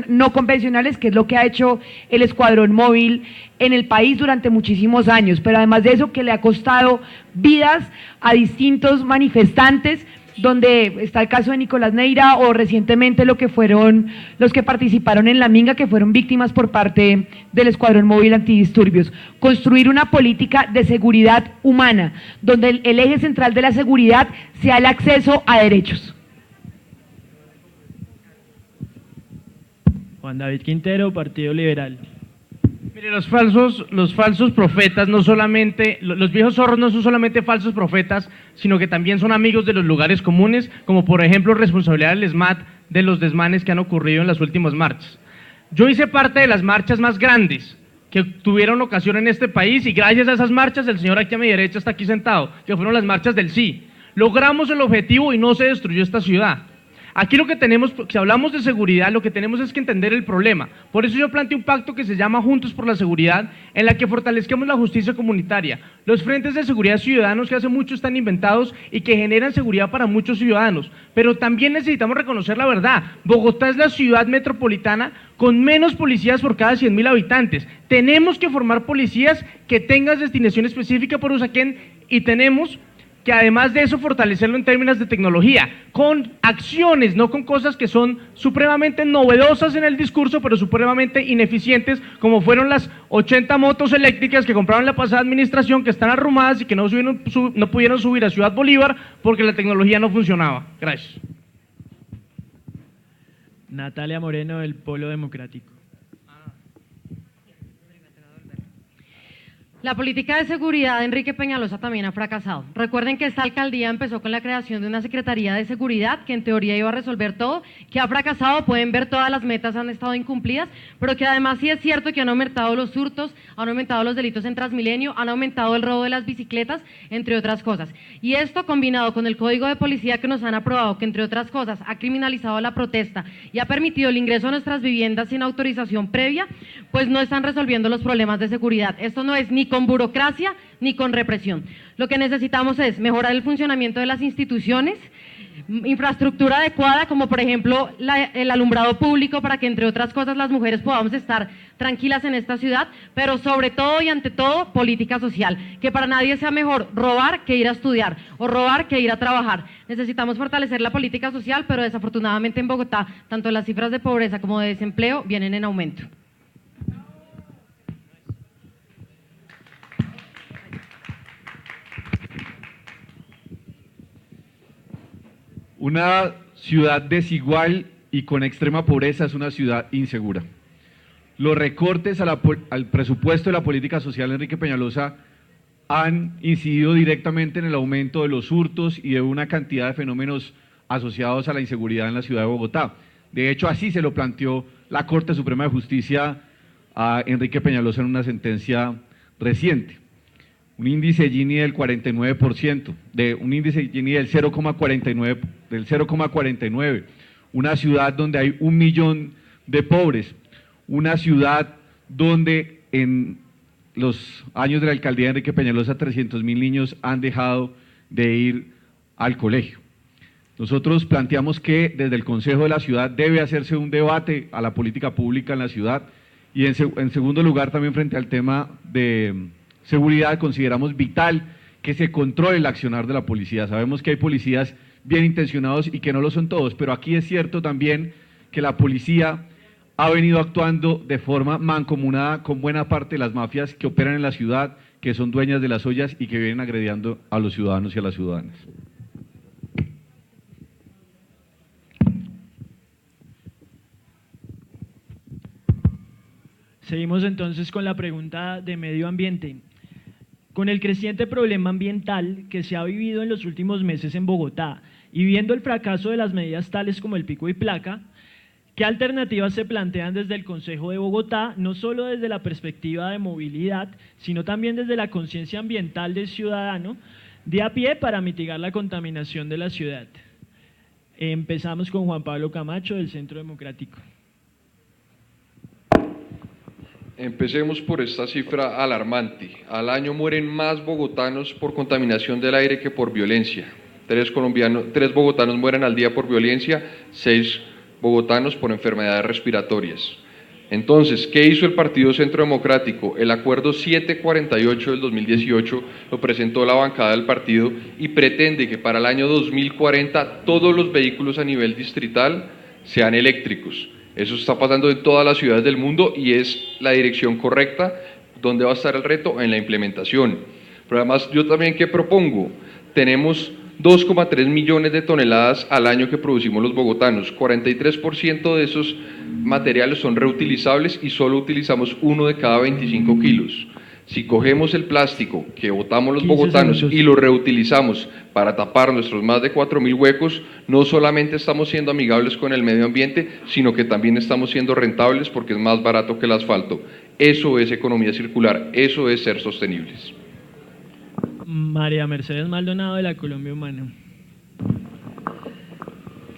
no convencionales, que es lo que ha hecho el Escuadrón Móvil en el país durante muchísimos años, pero además de eso que le ha costado vidas a distintos manifestantes, donde está el caso de Nicolás Neira o recientemente lo que fueron los que participaron en la Minga, que fueron víctimas por parte del Escuadrón Móvil Antidisturbios. Construir una política de seguridad humana, donde el eje central de la seguridad sea el acceso a derechos. Juan David Quintero, Partido Liberal. Mire, los falsos profetas no solamente, los viejos zorros no son solamente falsos profetas, sino que también son amigos de los lugares comunes, como por ejemplo responsabilidad del ESMAD de los desmanes que han ocurrido en las últimas marchas. Yo hice parte de las marchas más grandes que tuvieron ocasión en este país y gracias a esas marchas, el señor aquí a mi derecha está aquí sentado, que fueron las marchas del sí. Logramos el objetivo y no se destruyó esta ciudad. Aquí lo que tenemos, si hablamos de seguridad, lo que tenemos es que entender el problema. Por eso yo planteé un pacto que se llama Juntos por la Seguridad, en la que fortalezcamos la justicia comunitaria, los frentes de seguridad ciudadanos que hace mucho están inventados y que generan seguridad para muchos ciudadanos. Pero también necesitamos reconocer la verdad. Bogotá es la ciudad metropolitana con menos policías por cada 100.000 habitantes. Tenemos que formar policías que tengan destinación específica por Usaquén y tenemos que además de eso fortalecerlo en términos de tecnología, con acciones, no con cosas que son supremamente novedosas en el discurso, pero supremamente ineficientes, como fueron las 80 motos eléctricas que compraron la pasada administración, que están arrumadas y que no pudieron subir a Ciudad Bolívar porque la tecnología no funcionaba. Gracias. Natalia Moreno, del Polo Democrático. La política de seguridad de Enrique Peñalosa también ha fracasado. Recuerden que esta alcaldía empezó con la creación de una Secretaría de Seguridad que en teoría iba a resolver todo, que ha fracasado, pueden ver todas las metas han estado incumplidas, pero que además sí es cierto que han aumentado los hurtos, han aumentado los delitos en Transmilenio, han aumentado el robo de las bicicletas, entre otras cosas. Y esto combinado con el Código de Policía que nos han aprobado, que entre otras cosas ha criminalizado la protesta y ha permitido el ingreso a nuestras viviendas sin autorización previa, pues no están resolviendo los problemas de seguridad. Esto no es ni con burocracia ni con represión. Lo que necesitamos es mejorar el funcionamiento de las instituciones, infraestructura adecuada, como por ejemplo el alumbrado público, para que entre otras cosas las mujeres podamos estar tranquilas en esta ciudad, pero sobre todo y ante todo política social, que para nadie sea mejor robar que ir a estudiar o robar que ir a trabajar. Necesitamos fortalecer la política social, pero desafortunadamente en Bogotá tanto las cifras de pobreza como de desempleo vienen en aumento. Una ciudad desigual y con extrema pobreza es una ciudad insegura. Los recortes al presupuesto de la política social de Enrique Peñalosa han incidido directamente en el aumento de los hurtos y de una cantidad de fenómenos asociados a la inseguridad en la ciudad de Bogotá. De hecho, así se lo planteó la Corte Suprema de Justicia a Enrique Peñalosa en una sentencia reciente. Un índice Gini del 49%, un índice Gini del 0,49, una ciudad donde hay 1 millón de pobres, una ciudad donde en los años de la alcaldía de Enrique Peñalosa 300.000 niños han dejado de ir al colegio. Nosotros planteamos que desde el Consejo de la Ciudad debe hacerse un debate a la política pública en la ciudad y en segundo lugar también frente al tema de seguridad consideramos vital que se controle el accionar de la policía. Sabemos que hay policías bien intencionados y que no lo son todos, pero aquí es cierto también que la policía ha venido actuando de forma mancomunada con buena parte de las mafias que operan en la ciudad, que son dueñas de las ollas y que vienen agrediendo a los ciudadanos y a las ciudadanas. Seguimos entonces con la pregunta de medio ambiente. Con el creciente problema ambiental que se ha vivido en los últimos meses en Bogotá y viendo el fracaso de las medidas tales como el pico y placa, ¿qué alternativas se plantean desde el Consejo de Bogotá, no solo desde la perspectiva de movilidad, sino también desde la conciencia ambiental del ciudadano de a pie para mitigar la contaminación de la ciudad? Empezamos con Juan Pablo Camacho, del Centro Democrático. Empecemos por esta cifra alarmante. Al año mueren más bogotanos por contaminación del aire que por violencia. 3 bogotanos mueren al día por violencia, 6 bogotanos por enfermedades respiratorias. Entonces, ¿qué hizo el Partido Centro Democrático? El acuerdo 748 del 2018 lo presentó la bancada del partido y pretende que para el año 2040 todos los vehículos a nivel distrital sean eléctricos. Eso está pasando en todas las ciudades del mundo y es la dirección correcta. ¿Dónde va a estar el reto? En la implementación. Pero además, yo también, ¿qué propongo? Tenemos 2,3 millones de toneladas al año que producimos los bogotanos. 43% de esos materiales son reutilizables y solo utilizamos 1 de cada 25 kilos. Si cogemos el plástico que botamos los bogotanos y lo reutilizamos para tapar nuestros más de 4.000 huecos, no solamente estamos siendo amigables con el medio ambiente, sino que también estamos siendo rentables porque es más barato que el asfalto. Eso es economía circular, eso es ser sostenibles. María Mercedes Maldonado, de la Colombia Humana.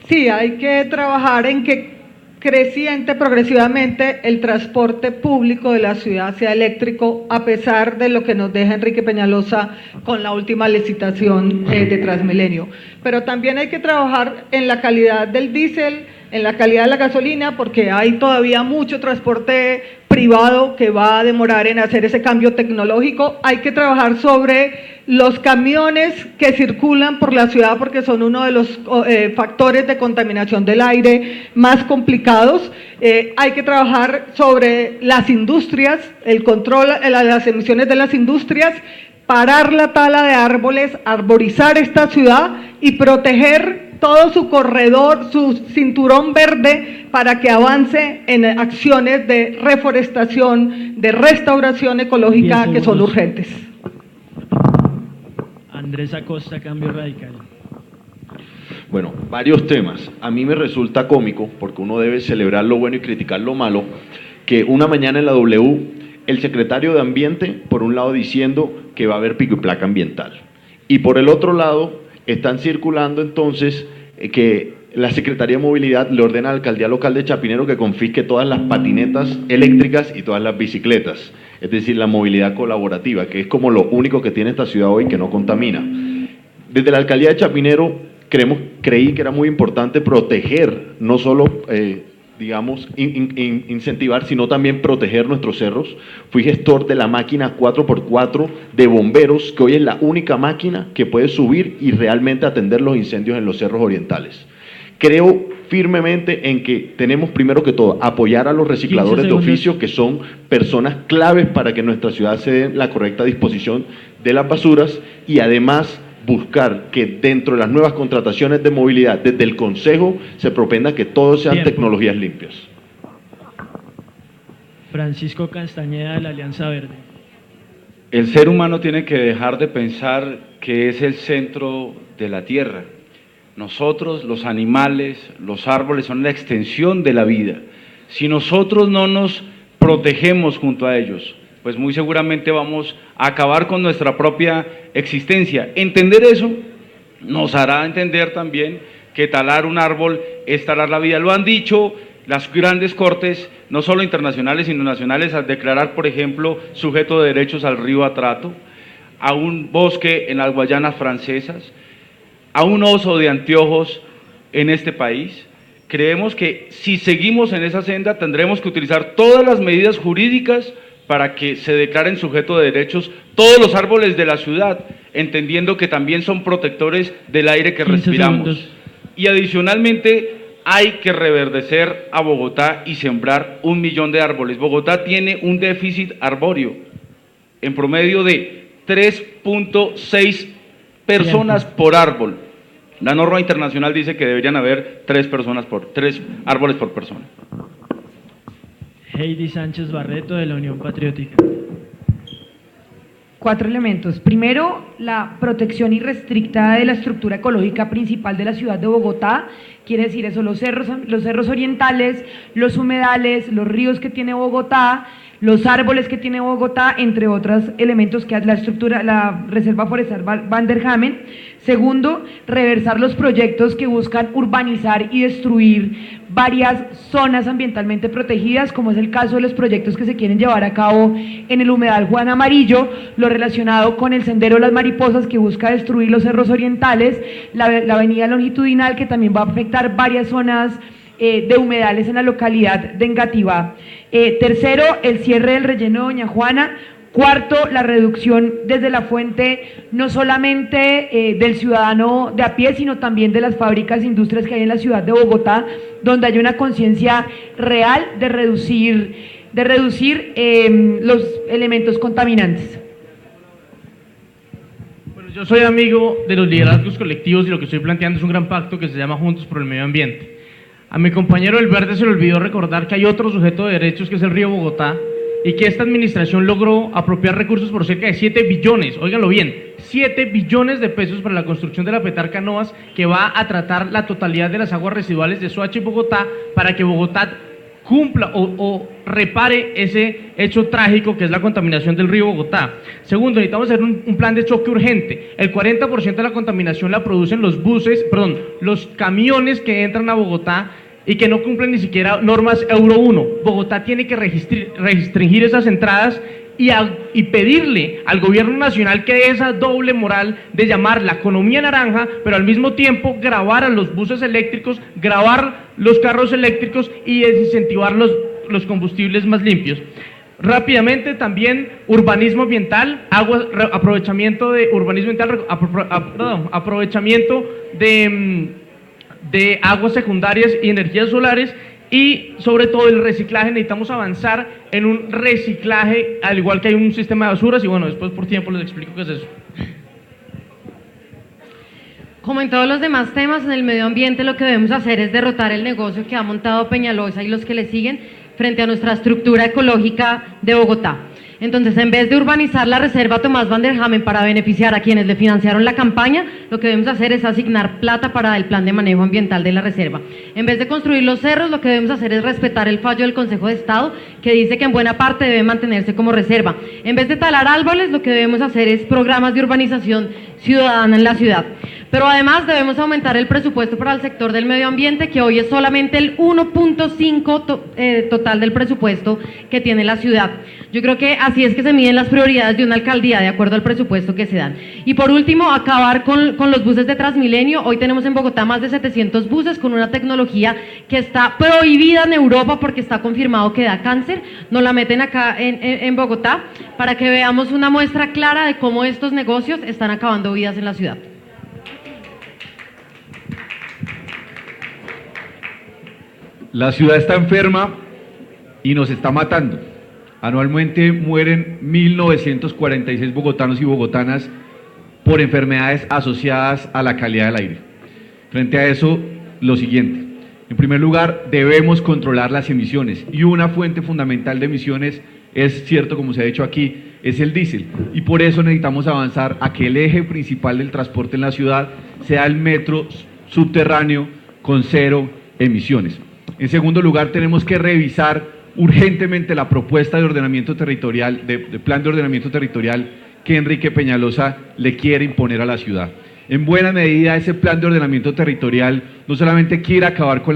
Sí, hay que trabajar en que creciente progresivamente el transporte público de la ciudad sea eléctrico, a pesar de lo que nos deja Enrique Peñalosa con la última licitación de Transmilenio. Pero también hay que trabajar en la calidad del diésel, en la calidad de la gasolina, porque hay todavía mucho transporte privado que va a demorar en hacer ese cambio tecnológico. Hay que trabajar sobre los camiones que circulan por la ciudad, porque son uno de los factores de contaminación del aire más complicados. Hay que trabajar sobre las industrias, el control de las emisiones de las industrias, parar la tala de árboles, arborizar esta ciudad y proteger todo su corredor, su cinturón verde, para que avance en acciones de reforestación, de restauración ecológica que son urgentes. Andrés Acosta, Cambio Radical. Bueno, varios temas. A mí me resulta cómico, porque uno debe celebrar lo bueno y criticar lo malo, que una mañana en la W, el secretario de Ambiente, por un lado diciendo que va a haber pico y placa ambiental, y por el otro lado están circulando entonces que la Secretaría de Movilidad le ordena a la Alcaldía Local de Chapinero que confisque todas las patinetas eléctricas y todas las bicicletas, es decir, la movilidad colaborativa, que es como lo único que tiene esta ciudad hoy que no contamina. Desde la Alcaldía de Chapinero creí que era muy importante proteger, no solo digamos, incentivar, sino también proteger nuestros cerros. Fui gestor de la máquina 4x4 de bomberos, que hoy es la única máquina que puede subir y realmente atender los incendios en los cerros orientales. Creo firmemente en que tenemos primero que todo apoyar a los recicladores de oficio, que son personas claves para que nuestra ciudad se dé la correcta disposición de las basuras, y además buscar que dentro de las nuevas contrataciones de movilidad, desde el Consejo, se propenda que todo sean tecnologías limpias. Francisco Castañeda, de la Alianza Verde. El ser humano tiene que dejar de pensar que es el centro de la Tierra. Nosotros, los animales, los árboles, son la extensión de la vida. Si nosotros no nos protegemos junto a ellos, pues muy seguramente vamos a acabar con nuestra propia existencia. Entender eso nos hará entender también que talar un árbol es talar la vida. Lo han dicho las grandes cortes, no solo internacionales, sino nacionales, al declarar, por ejemplo, sujeto de derechos al río Atrato, a un bosque en las Guayanas francesas, a un oso de anteojos en este país. Creemos que si seguimos en esa senda tendremos que utilizar todas las medidas jurídicas para que se declaren sujetos de derechos todos los árboles de la ciudad, entendiendo que también son protectores del aire que respiramos. Y adicionalmente hay que reverdecer a Bogotá y sembrar 1 millón de árboles. Bogotá tiene un déficit arbóreo en promedio de 3.6 personas por árbol. La norma internacional dice que deberían haber 3 árboles por persona. Heidi Sánchez Barreto, de la Unión Patriótica. 4 elementos. Primero, la protección irrestricta de la estructura ecológica principal de la ciudad de Bogotá. Quiere decir eso, los cerros orientales, los humedales, los ríos que tiene Bogotá, los árboles que tiene Bogotá, entre otros elementos que la Reserva Forestal Van der Hamen. Segundo, reversar los proyectos que buscan urbanizar y destruir varias zonas ambientalmente protegidas, como es el caso de los proyectos que se quieren llevar a cabo en el humedal Juan Amarillo, lo relacionado con el Sendero de las Mariposas, que busca destruir los cerros orientales, la avenida longitudinal, que también va a afectar varias zonas de humedales en la localidad de Engativá. Tercero, el cierre del relleno de Doña Juana. Cuarto, la reducción desde la fuente, no solamente del ciudadano de a pie, sino también de las fábricas e industrias que hay en la ciudad de Bogotá, donde hay una conciencia real de reducir los elementos contaminantes. Bueno, yo soy amigo de los liderazgos colectivos y lo que estoy planteando es un gran pacto que se llama Juntos por el Medio Ambiente. A mi compañero del Verde se le olvidó recordar que hay otro sujeto de derechos que es el río Bogotá, y que esta administración logró apropiar recursos por cerca de 7 billones, óiganlo bien, 7 billones de pesos para la construcción de la Petarca Novas, que va a tratar la totalidad de las aguas residuales de Soacha y Bogotá, para que Bogotá cumpla o repare ese hecho trágico que es la contaminación del río Bogotá. Segundo, necesitamos hacer un plan de choque urgente. El 40% de la contaminación la producen los camiones que entran a Bogotá y que no cumplen ni siquiera normas Euro 1. Bogotá tiene que restringir esas entradas y pedirle al gobierno nacional que dé esa doble moral de llamar la economía naranja, pero al mismo tiempo gravar a los buses eléctricos, gravar los carros eléctricos y desincentivar los combustibles más limpios. Rápidamente también urbanismo ambiental, aprovechamiento de aguas secundarias y energías solares, y sobre todo el reciclaje. Necesitamos avanzar en un reciclaje, al igual que hay un sistema de basuras, y bueno, después por tiempo les explico qué es eso. Como en todos los demás temas, en el medio ambiente lo que debemos hacer es derrotar el negocio que ha montado Peñalosa y los que le siguen frente a nuestra estructura ecológica de Bogotá. Entonces, en vez de urbanizar la reserva Tomás Van der Hamen para beneficiar a quienes le financiaron la campaña, lo que debemos hacer es asignar plata para el plan de manejo ambiental de la reserva. En vez de construir los cerros, lo que debemos hacer es respetar el fallo del Consejo de Estado, que dice que en buena parte debe mantenerse como reserva. En vez de talar árboles, lo que debemos hacer es programas de urbanización ciudadana en la ciudad. Pero además debemos aumentar el presupuesto para el sector del medio ambiente, que hoy es solamente el 1.5 total del presupuesto que tiene la ciudad. Yo creo que así es que se miden las prioridades de una alcaldía, de acuerdo al presupuesto que se dan. Y por último, acabar con los buses de Transmilenio. Hoy tenemos en Bogotá más de 700 buses con una tecnología que está prohibida en Europa porque está confirmado que da cáncer. Nos la meten acá en Bogotá para que veamos una muestra clara de cómo estos negocios están acabando vidas en la ciudad. La ciudad está enferma y nos está matando. Anualmente mueren 1.946 bogotanos y bogotanas por enfermedades asociadas a la calidad del aire. Frente a eso, lo siguiente. En primer lugar, debemos controlar las emisiones, y una fuente fundamental de emisiones, es cierto, como se ha dicho aquí, es el diésel, y por eso necesitamos avanzar a que el eje principal del transporte en la ciudad sea el metro subterráneo con 0 emisiones. En segundo lugar, tenemos que revisar urgentemente la propuesta de ordenamiento territorial, de plan de ordenamiento territorial que Enrique Peñalosa le quiere imponer a la ciudad. En buena medida, ese plan de ordenamiento territorial no solamente quiere acabar con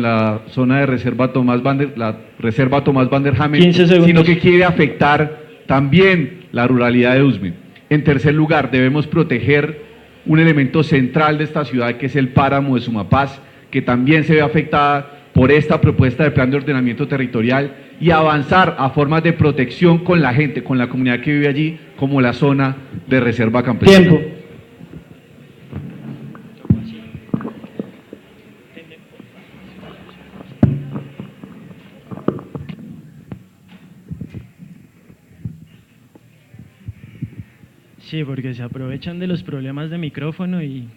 la zona de reserva Tomás Van der Hamen, sino que quiere afectar también la ruralidad de Usme. En tercer lugar, debemos proteger un elemento central de esta ciudad, que es el páramo de Sumapaz, que también se ve afectada por esta propuesta de plan de ordenamiento territorial, y avanzar a formas de protección con la gente, con la comunidad que vive allí, como la zona de reserva campesina. Tiempo. Sí, porque se aprovechan de los problemas de micrófono y...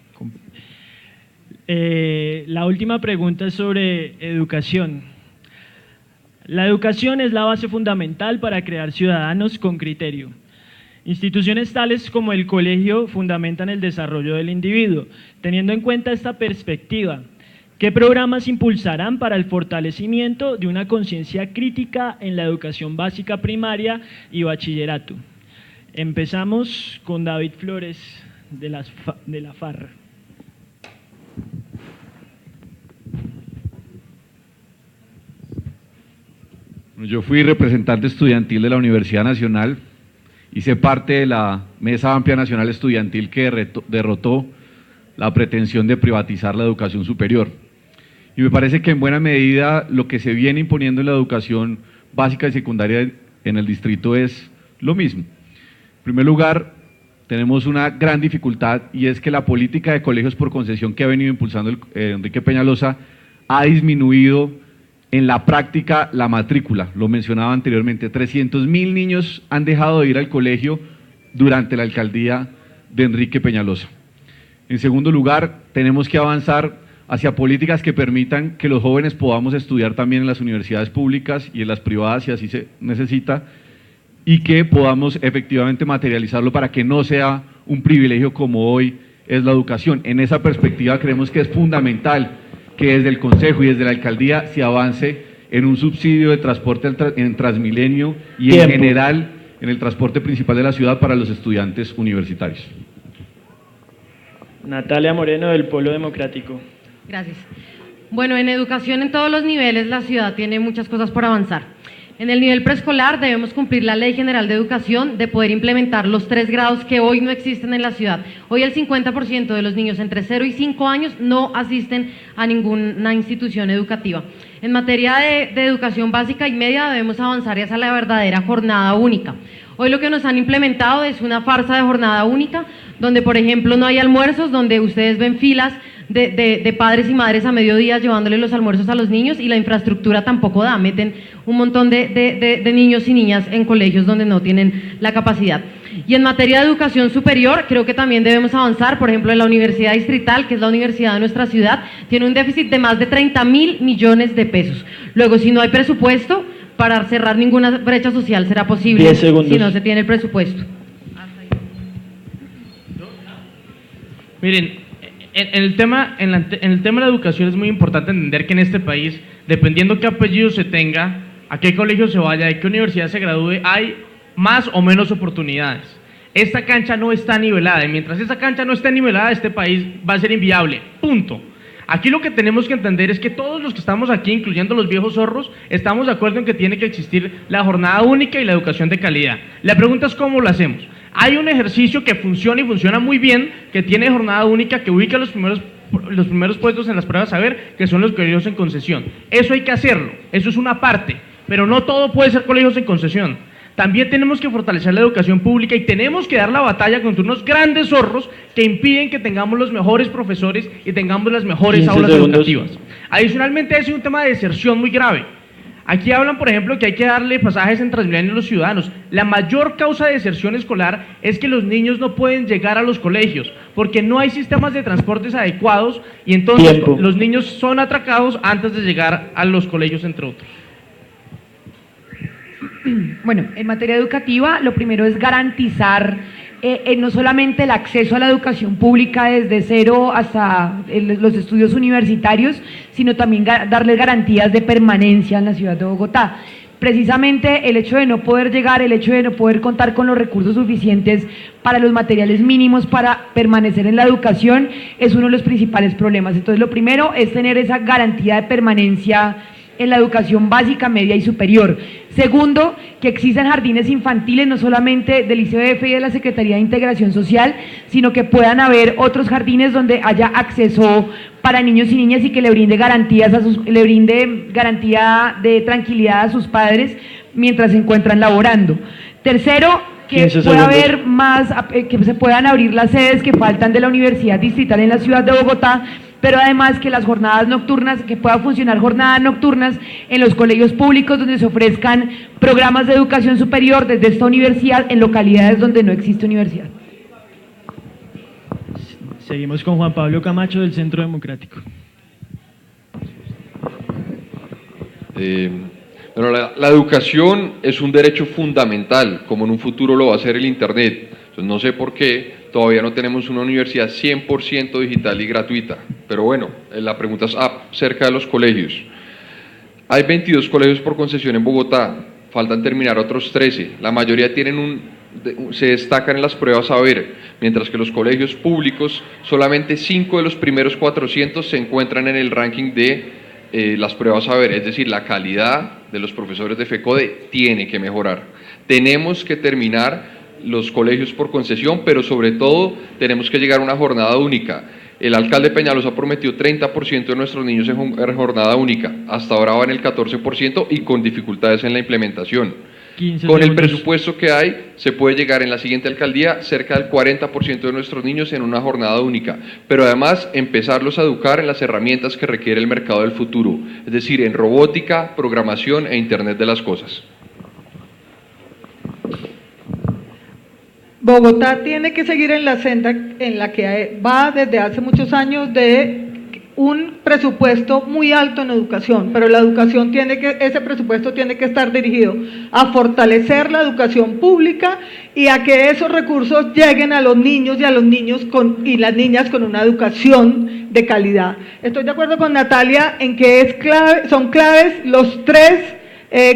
la última pregunta es sobre educación. La educación es la base fundamental para crear ciudadanos con criterio. Instituciones tales como el colegio fundamentan el desarrollo del individuo. Teniendo en cuenta esta perspectiva, ¿qué programas impulsarán para el fortalecimiento de una conciencia crítica en la educación básica primaria y bachillerato? Empezamos con David Flores de la FAR. Yo fui representante estudiantil de la Universidad Nacional, hice parte de la Mesa Amplia Nacional Estudiantil que derrotó la pretensión de privatizar la educación superior. Y me parece que en buena medida lo que se viene imponiendo en la educación básica y secundaria en el distrito es lo mismo. En primer lugar, tenemos una gran dificultad y es que la política de colegios por concesión que ha venido impulsando Enrique Peñalosa ha disminuido en la práctica la matrícula, lo mencionaba anteriormente, 300.000 niños han dejado de ir al colegio durante la alcaldía de Enrique Peñalosa. En segundo lugar, tenemos que avanzar hacia políticas que permitan que los jóvenes podamos estudiar también en las universidades públicas y en las privadas si así se necesita, y que podamos efectivamente materializarlo para que no sea un privilegio como hoy es la educación. En esa perspectiva creemos que es fundamental que desde el Consejo y desde la Alcaldía se avance en un subsidio de transporte en Transmilenio y en general en el transporte principal de la ciudad para los estudiantes universitarios. Natalia Moreno del Polo Democrático. Gracias. Bueno, en educación en todos los niveles la ciudad tiene muchas cosas por avanzar. En el nivel preescolar debemos cumplir la Ley General de Educación de poder implementar los 3 grados que hoy no existen en la ciudad. Hoy el 50% de los niños entre 0 y 5 años no asisten a ninguna institución educativa. En materia de educación básica y media debemos avanzar hacia la verdadera jornada única. Hoy lo que nos han implementado es una farsa de jornada única, donde por ejemplo no hay almuerzos, donde ustedes ven filas de padres y madres a mediodía llevándole los almuerzos a los niños y la infraestructura tampoco da, meten un montón de niños y niñas en colegios donde no tienen la capacidad. Y en materia de educación superior, creo que también debemos avanzar, por ejemplo, en la Universidad Distrital, que es la universidad de nuestra ciudad, tiene un déficit de más de 30.000 millones de pesos. Luego, si no hay presupuesto, para cerrar ninguna brecha social será posible si no se tiene el presupuesto. Miren, en el tema de la educación es muy importante entender que en este país, dependiendo qué apellido se tenga, a qué colegio se vaya, de qué universidad se gradúe, hay más o menos oportunidades. Esta cancha no está nivelada y mientras esa cancha no esté nivelada, este país va a ser inviable, punto. Aquí lo que tenemos que entender es que todos los que estamos aquí, incluyendo los viejos zorros, estamos de acuerdo en que tiene que existir la jornada única y la educación de calidad. La pregunta es cómo lo hacemos. Hay un ejercicio que funciona y funciona muy bien, que tiene jornada única, que ubica los primeros puestos en las pruebas a ver, que son los colegios en concesión. Eso hay que hacerlo, eso es una parte, pero no todo puede ser colegios en concesión. También tenemos que fortalecer la educación pública y tenemos que dar la batalla contra unos grandes zorros que impiden que tengamos los mejores profesores y tengamos las mejores aulas educativas. Adicionalmente, ese es un tema de deserción muy grave. Aquí hablan, por ejemplo, que hay que darle pasajes en Transmilenio a los ciudadanos. La mayor causa de deserción escolar es que los niños no pueden llegar a los colegios porque no hay sistemas de transportes adecuados y entonces los niños son atracados antes de llegar a los colegios, entre otros. Bueno, en materia educativa, lo primero es garantizar no solamente el acceso a la educación pública desde cero hasta los estudios universitarios, sino también darles garantías de permanencia en la ciudad de Bogotá. Precisamente el hecho de no poder llegar, el hecho de no poder contar con los recursos suficientes para los materiales mínimos para permanecer en la educación es uno de los principales problemas. Entonces, lo primero es tener esa garantía de permanencia en la educación básica, media y superior. Segundo, que existan jardines infantiles, no solamente del ICBF y de la Secretaría de Integración Social, sino que puedan haber otros jardines donde haya acceso para niños y niñas y que le brinde garantía de tranquilidad a sus padres mientras se encuentran laborando. Tercero, que pueda haber más, que se puedan abrir las sedes que faltan de la Universidad Distrital en la ciudad de Bogotá, pero además que las jornadas nocturnas, que puedan funcionar jornadas nocturnas en los colegios públicos donde se ofrezcan programas de educación superior desde esta universidad en localidades donde no existe universidad. Seguimos con Juan Pablo Camacho del Centro Democrático. Bueno, la educación es un derecho fundamental, como en un futuro lo va a ser el Internet. Entonces, no sé por qué todavía no tenemos una universidad 100% digital y gratuita. Pero bueno, la pregunta es acerca de los colegios. Hay 22 colegios por concesión en Bogotá, faltan terminar otros 13. La mayoría se destacan en las pruebas saber, mientras que los colegios públicos, solamente 5 de los primeros 400 se encuentran en el ranking de las pruebas saber, es decir, la calidad de los profesores de FECODE tiene que mejorar. Tenemos que terminar los colegios por concesión, pero sobre todo tenemos que llegar a una jornada única. El alcalde Peñalosa prometió 30% de nuestros niños en jornada única, hasta ahora va en el 14% y con dificultades en la implementación. Con el presupuesto que hay, se puede llegar en la siguiente alcaldía cerca del 40% de nuestros niños en una jornada única, pero además empezarlos a educar en las herramientas que requiere el mercado del futuro, es decir, en robótica, programación e Internet de las cosas. Bogotá tiene que seguir en la senda en la que va desde hace muchos años de un presupuesto muy alto en educación, pero la educación ese presupuesto tiene que estar dirigido a fortalecer la educación pública y a que esos recursos lleguen a los niños y las niñas con una educación de calidad. Estoy de acuerdo con Natalia en que son claves los 3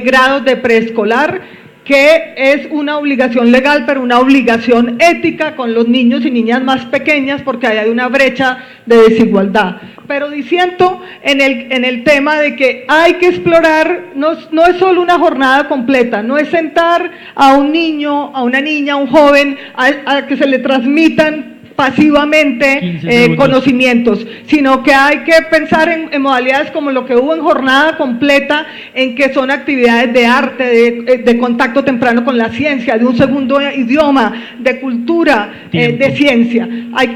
grados de preescolar, que es una obligación legal, pero una obligación ética con los niños y niñas más pequeñas, porque hay una brecha de desigualdad. Pero diciendo en el tema de que hay que explorar, no es solo una jornada completa, no es sentar a un niño, a una niña, a un joven, a que se le transmitan pasivamente conocimientos, sino que hay que pensar en modalidades como lo que hubo en jornada completa, en que son actividades de arte, de contacto temprano con la ciencia, de un segundo idioma, de cultura, de ciencia.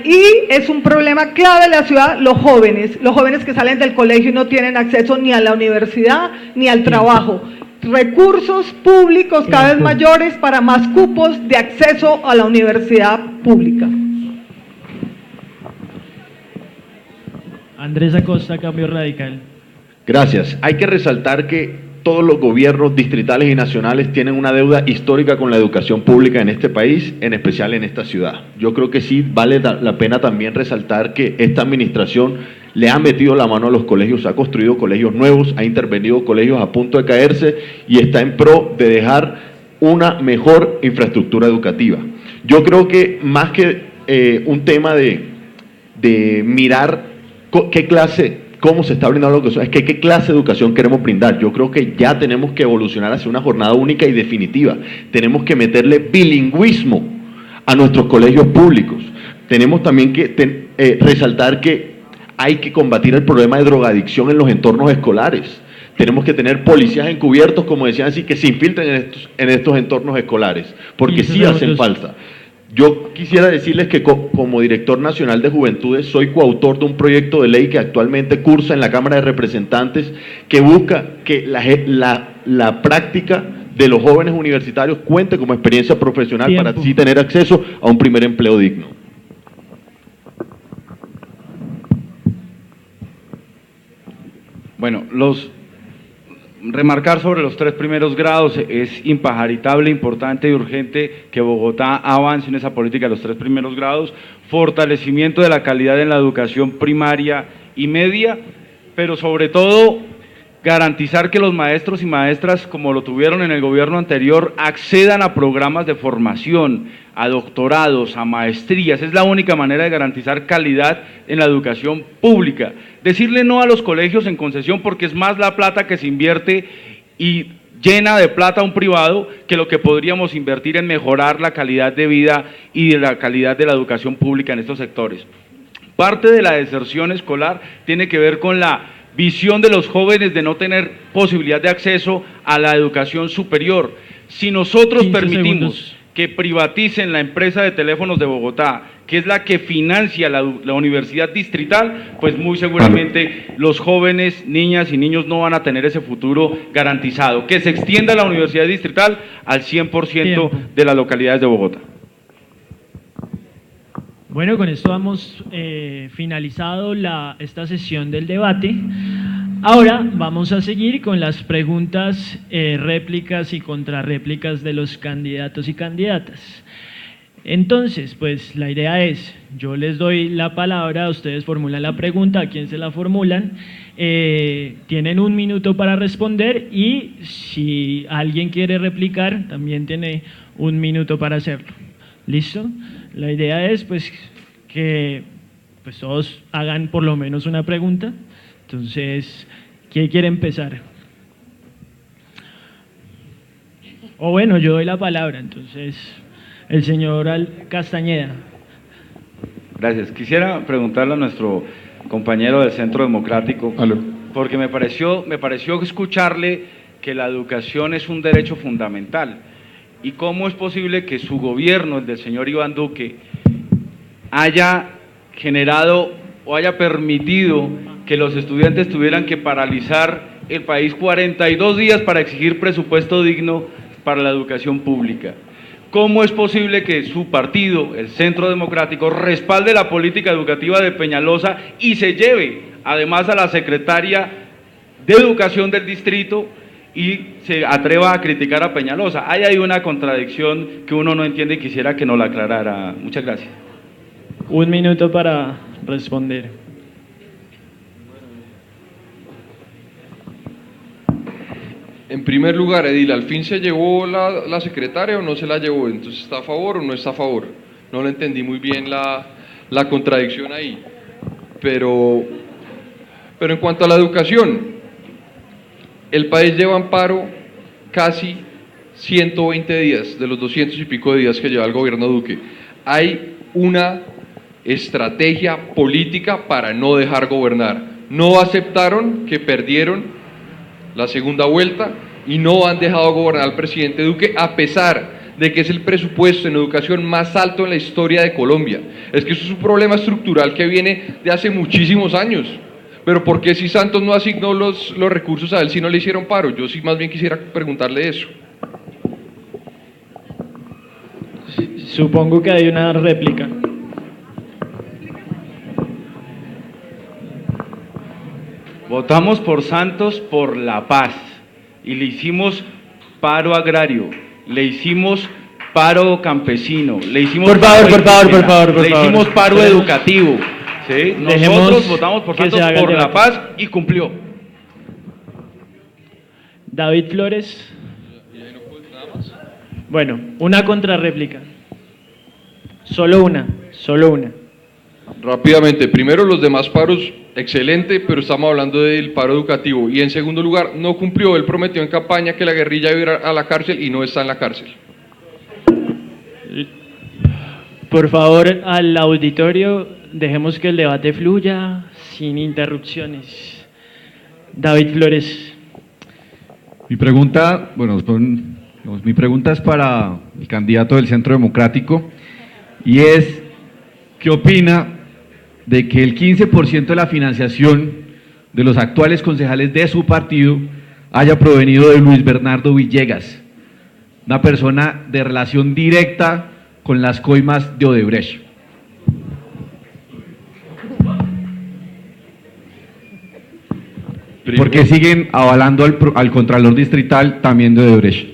Y es un problema clave de la ciudad, los jóvenes que salen del colegio y no tienen acceso ni a la universidad ni al trabajo. Recursos públicos cada vez mayores para más cupos de acceso a la universidad pública. Andrés Acosta, Cambio Radical. Gracias. Hay que resaltar que todos los gobiernos distritales y nacionales tienen una deuda histórica con la educación pública en este país, en especial en esta ciudad. Yo creo que sí vale la pena también resaltar que esta administración le ha metido la mano a los colegios, ha construido colegios nuevos, ha intervenido colegios a punto de caerse y está en pro de dejar una mejor infraestructura educativa. Yo creo que más que un tema de mirar cómo se está brindando la educación, es que qué clase de educación queremos brindar. Yo creo que ya tenemos que evolucionar hacia una jornada única y definitiva. Tenemos que meterle bilingüismo a nuestros colegios públicos. Tenemos también que resaltar que hay que combatir el problema de drogadicción en los entornos escolares. Tenemos que tener policías encubiertos, como decían así, que se infiltren en estos entornos escolares, porque sí hacen falta. Yo quisiera decirles que como director nacional de Juventudes soy coautor de un proyecto de ley que actualmente cursa en la Cámara de Representantes que busca que la práctica de los jóvenes universitarios cuente como experiencia profesional para así tener acceso a un primer empleo digno. Bueno, remarcar sobre los 3 primeros grados, es impajaritable, importante y urgente que Bogotá avance en esa política de los 3 primeros grados, fortalecimiento de la calidad en la educación primaria y media, pero sobre todo garantizar que los maestros y maestras, como lo tuvieron en el gobierno anterior, accedan a programas de formación, a doctorados, a maestrías. Es la única manera de garantizar calidad en la educación pública. Decirle no a los colegios en concesión porque es más la plata que se invierte y llena de plata a un privado que lo que podríamos invertir en mejorar la calidad de vida y de la calidad de la educación pública en estos sectores. Parte de la deserción escolar tiene que ver con la visión de los jóvenes de no tener posibilidad de acceso a la educación superior. Si nosotros permitimos que privaticen la empresa de teléfonos de Bogotá, que es la que financia la universidad distrital, pues muy seguramente los jóvenes, niñas y niños no van a tener ese futuro garantizado. Que se extienda la universidad distrital al 100% de las localidades de Bogotá. Bueno, con esto hemos finalizado esta sesión del debate. Ahora vamos a seguir con las preguntas, réplicas y contrarréplicas de los candidatos y candidatas. Entonces, pues la idea es, yo les doy la palabra, ustedes formulan la pregunta, ¿a quién se la formulan? Tienen 1 minuto para responder y si alguien quiere replicar, también tiene 1 minuto para hacerlo. ¿Listo? La idea es pues que pues, todos hagan por lo menos una pregunta. Entonces, ¿quién quiere empezar? O bueno, yo doy la palabra, entonces, el señor Castañeda. Gracias. Quisiera preguntarle a nuestro compañero del Centro Democrático, porque me pareció escucharle que la educación es un derecho fundamental. ¿Y cómo es posible que su gobierno, el del señor Iván Duque, haya generado o haya permitido que los estudiantes tuvieran que paralizar el país 42 días para exigir presupuesto digno para la educación pública? ¿Cómo es posible que su partido, el Centro Democrático, respalde la política educativa de Peñalosa y se lleve además a la secretaria de Educación del distrito y se atreva a criticar a Peñalosa? Ahí hay una contradicción que uno no entiende y quisiera que nos la aclarara. Muchas gracias. 1 minuto para responder. En primer lugar, Edil, ¿al fin se llevó la secretaria o no se la llevó? Entonces, ¿está a favor o no está a favor? No le entendí muy bien la contradicción ahí. Pero en cuanto a la educación, el país lleva en paro casi 120 días de los 200 y pico de días que lleva el gobierno Duque. Hay una estrategia política para no dejar gobernar. No aceptaron que perdieron la segunda vuelta y no han dejado gobernar al presidente Duque, a pesar de que es el presupuesto en educación más alto en la historia de Colombia. Es que eso es un problema estructural que viene de hace muchísimos años. Pero ¿por qué si Santos no asignó los recursos a él si no le hicieron paro? Yo sí más bien quisiera preguntarle eso. Supongo que hay una réplica. Votamos por Santos por la paz y le hicimos paro agrario, le hicimos paro campesino, le hicimos por favor, le hicimos paro educativo. ¿Sí? Nosotros votamos por Santos por la paz y cumplió. David Flores. Bueno, una contrarréplica. Solo una. Rápidamente, primero los demás paros, excelente, pero estamos hablando del paro educativo. Y en segundo lugar, no cumplió, él prometió en campaña que la guerrilla iba a ir a la cárcel y no está en la cárcel. Por favor, al auditorio, dejemos que el debate fluya sin interrupciones. David Flores. Mi pregunta es para el candidato del Centro Democrático y es, ¿qué opina de que el 15% de la financiación de los actuales concejales de su partido haya provenido de Luis Bernardo Villegas, una persona de relación directa con las coimas de Odebrecht? Porque siguen avalando al Contralor Distrital también de Odebrecht.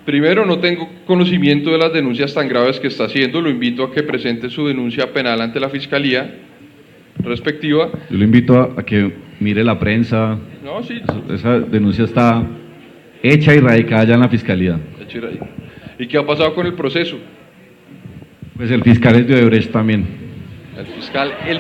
Primero, no tengo conocimiento de las denuncias tan graves que está haciendo, lo invito a que presente su denuncia penal ante la Fiscalía respectiva. Yo lo invito a que mire la prensa. No, sí. Esa denuncia está hecha y radicada ya en la Fiscalía. ¿Y qué ha pasado con el proceso? Pues el fiscal es de Odebrecht también. El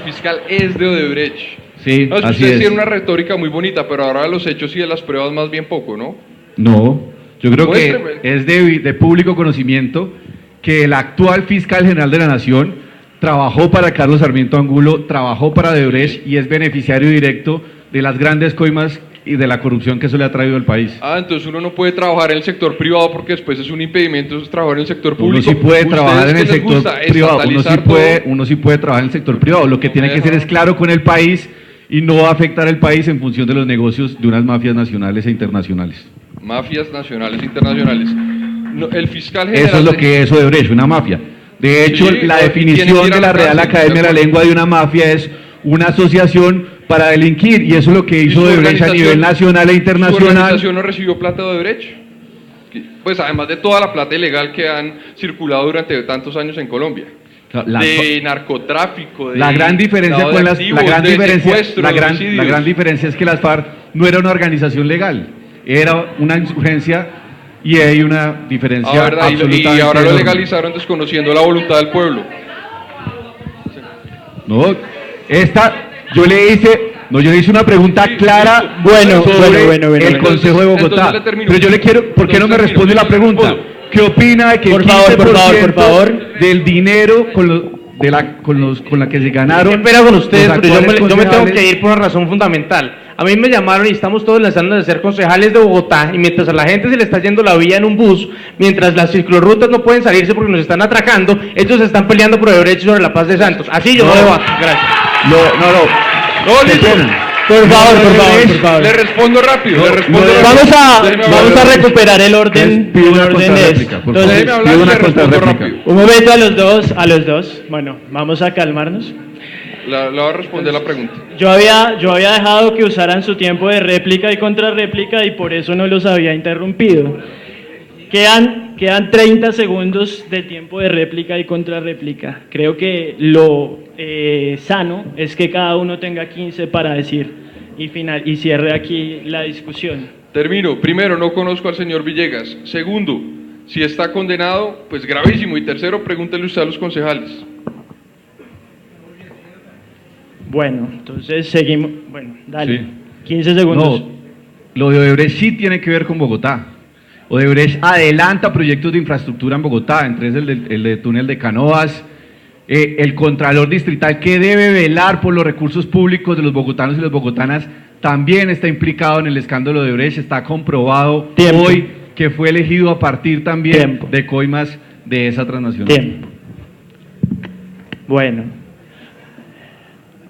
fiscal es de Odebrecht. Sí, no, es que así ustedes es. tienen una retórica muy bonita, pero ahora de los hechos y de las pruebas más bien poco, ¿no? No, yo creo Muéstreme. que es de público conocimiento que el actual fiscal general de la Nación trabajó para Carlos Sarmiento Angulo, trabajó para Odebrecht y es beneficiario directo de las grandes coimas y de la corrupción que eso le ha traído al país. Entonces uno no puede trabajar en el sector privado porque después es un impedimento trabajar en el sector público. Uno sí puede trabajar en el ¿Ustedes qué les sector gusta? privado, Estatalizar uno sí puede trabajar en el sector privado, lo que tiene que ser es claro con el país y no afectar al país en función de los negocios de unas mafias nacionales e internacionales. Mafias nacionales e internacionales. No, el fiscal general... Eso es lo que es Odebrecht, una mafia. De hecho, Sí, la no, definición de la Real Academia de la Lengua de una mafia es una asociación para delinquir, y eso es lo que hizo Odebrecht a nivel nacional e internacional. ¿Su organización no recibió plata de Odebrecht? Pues además de toda la plata ilegal que han circulado durante tantos años en Colombia. De narcotráfico, de la gran diferencia con la gran diferencia es que las FARC no era una organización legal, era una insurgencia, y hay una diferencia absolutamente y ahora lo legalizaron desconociendo la voluntad del pueblo. No, yo le hice una pregunta clara sobre el Consejo de Bogotá, pero yo le quiero, ¿por qué no me responde la pregunta? ¿Qué opina de que el 15% del dinero con la que se ganaron? Espera con ustedes, pero yo me tengo que ir por una razón fundamental. A mí me llamaron y estamos todos lanzando de ser concejales de Bogotá, y mientras a la gente se le está yendo la vía en un bus, mientras las ciclorrutas no pueden salirse porque nos están atracando, ellos se están peleando por Odebrecht sobre la paz de Santos. Así yo no debato. Gracias. No, listo. Por favor. Le respondo rápido. Vamos a recuperar el orden. Entonces, un momento a los dos. Bueno, vamos a calmarnos. Le voy a responder la pregunta. Yo había dejado que usaran su tiempo de réplica y contrarréplica y por eso no los había interrumpido. Quedan 30 segundos de tiempo de réplica y contrarréplica. Creo que lo sano es que cada uno tenga 15 para decir y cierre aquí la discusión. Termino. Primero, no conozco al señor Villegas. Segundo, si está condenado, pues gravísimo. Y tercero, pregúntele usted a los concejales. Bueno, entonces seguimos. Bueno, dale. Sí. 15 segundos. No, lo de Odebrecht sí tiene que ver con Bogotá. Odebrecht adelanta proyectos de infraestructura en Bogotá, entre el de túnel de Canoas, el contralor distrital que debe velar por los recursos públicos de los bogotanos y las bogotanas también está implicado en el escándalo de Odebrecht, está comprobado hoy que fue elegido a partir también de coimas de esa transnacional. Bueno,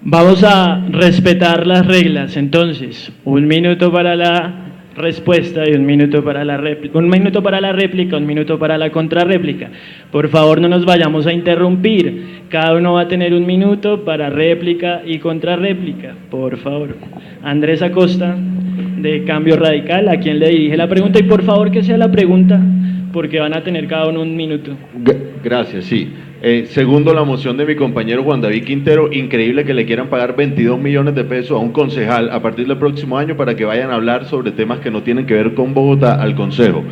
vamos a respetar las reglas, entonces, 1 minuto para la respuesta y 1 minuto para la réplica, 1 minuto para la réplica, 1 minuto para la contrarréplica. Por favor, no nos vayamos a interrumpir. Cada uno va a tener 1 minuto para réplica y contrarréplica. Por favor. Andrés Acosta, de Cambio Radical, a quien le dirige la pregunta, y por favor que sea la pregunta, porque van a tener cada uno 1 minuto. Gracias, sí. Segundo, la moción de mi compañero Juan David Quintero, increíble que le quieran pagar 22 millones de pesos a un concejal a partir del próximo año para que vayan a hablar sobre temas que no tienen que ver con Bogotá al Consejo.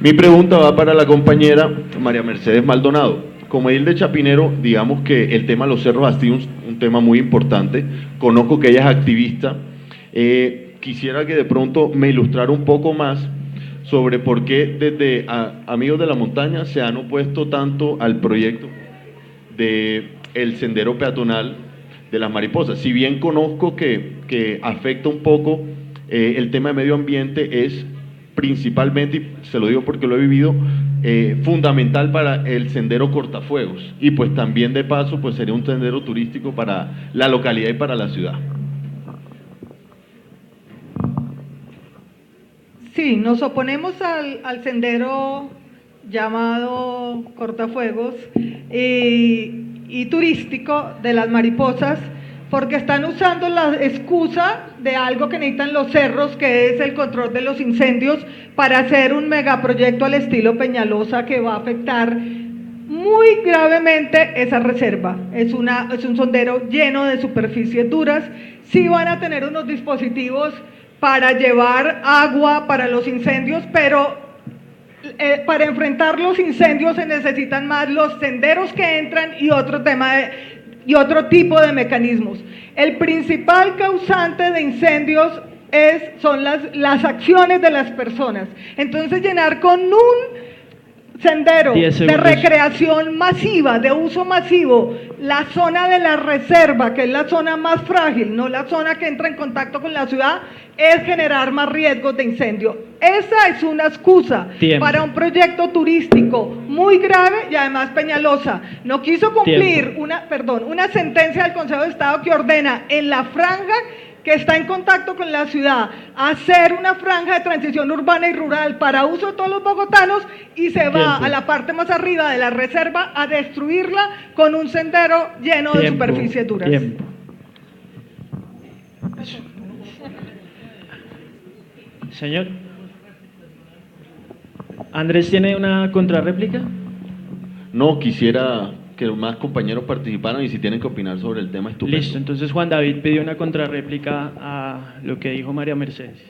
Mi pregunta va para la compañera María Mercedes Maldonado. Como edil de Chapinero, digamos que el tema de los cerros ha sido un tema muy importante. Conozco que ella es activista. Quisiera que de pronto me ilustrara un poco más sobre por qué desde Amigos de la Montaña se han opuesto tanto al proyecto de el sendero peatonal de las mariposas. Si bien conozco que afecta un poco el tema de medio ambiente, es principalmente, y se lo digo porque lo he vivido, fundamental para el sendero Cortafuegos, y pues también de paso pues sería un sendero turístico para la localidad y para la ciudad. Sí, nos oponemos al sendero llamado Cortafuegos y turístico de las mariposas, porque están usando la excusa de algo que necesitan los cerros, que es el control de los incendios, para hacer un megaproyecto al estilo Peñalosa que va a afectar muy gravemente esa reserva. Es un sendero lleno de superficies duras. Sí van a tener unos dispositivos para llevar agua para los incendios, pero para enfrentar los incendios se necesitan más los senderos que entran y otro tipo de mecanismos. El principal causante de incendios son las acciones de las personas. Entonces, llenar con un sendero de recreación masiva, de uso masivo, la zona de la reserva, que es la zona más frágil, no la zona que entra en contacto con la ciudad, es generar más riesgos de incendio. Esa es una excusa para un proyecto turístico muy grave, y además Peñalosa no quiso cumplir una sentencia del Consejo de Estado que ordena en la franja que está en contacto con la ciudad hacer una franja de transición urbana y rural para uso de todos los bogotanos, y se va a la parte más arriba de la reserva a destruirla con un sendero lleno de superficies duras. Señor. ¿Andrés tiene una contrarréplica? No, quisiera que más compañeros participaran y si tienen que opinar sobre el tema, estupendo. Listo, entonces Juan David pidió una contrarréplica a lo que dijo María Mercedes.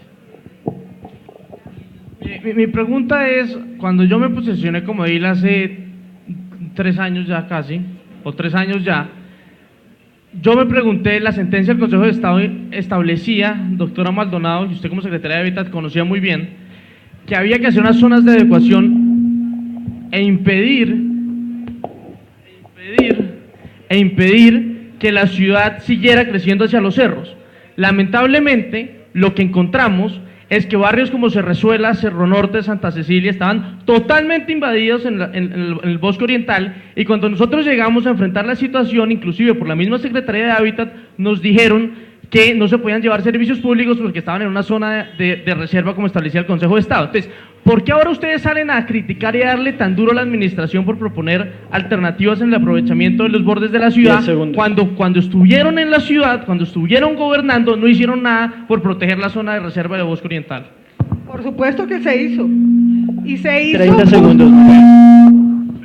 Mi pregunta es, cuando yo me posesioné como edil hace 3 años ya casi, o 3 años ya, yo me pregunté, la sentencia del Consejo de Estado establecía, doctora Maldonado, y usted como secretaria de Hábitat conocía muy bien, que había que hacer unas zonas de adecuación e impedir que la ciudad siguiera creciendo hacia los cerros. Lamentablemente, lo que encontramos es que barrios como Cerrezuela, Cerro Norte, Santa Cecilia estaban totalmente invadidos en el bosque oriental, y cuando nosotros llegamos a enfrentar la situación, inclusive por la misma Secretaría de Hábitat, nos dijeron que no se podían llevar servicios públicos porque estaban en una zona de reserva como establecía el Consejo de Estado. Entonces, ¿por qué ahora ustedes salen a criticar y a darle tan duro a la administración por proponer alternativas en el aprovechamiento de los bordes de la ciudad, cuando estuvieron en la ciudad, cuando estuvieron gobernando, no hicieron nada por proteger la zona de reserva de bosque oriental? Por supuesto que se hizo. Y se hizo... 30 segundos.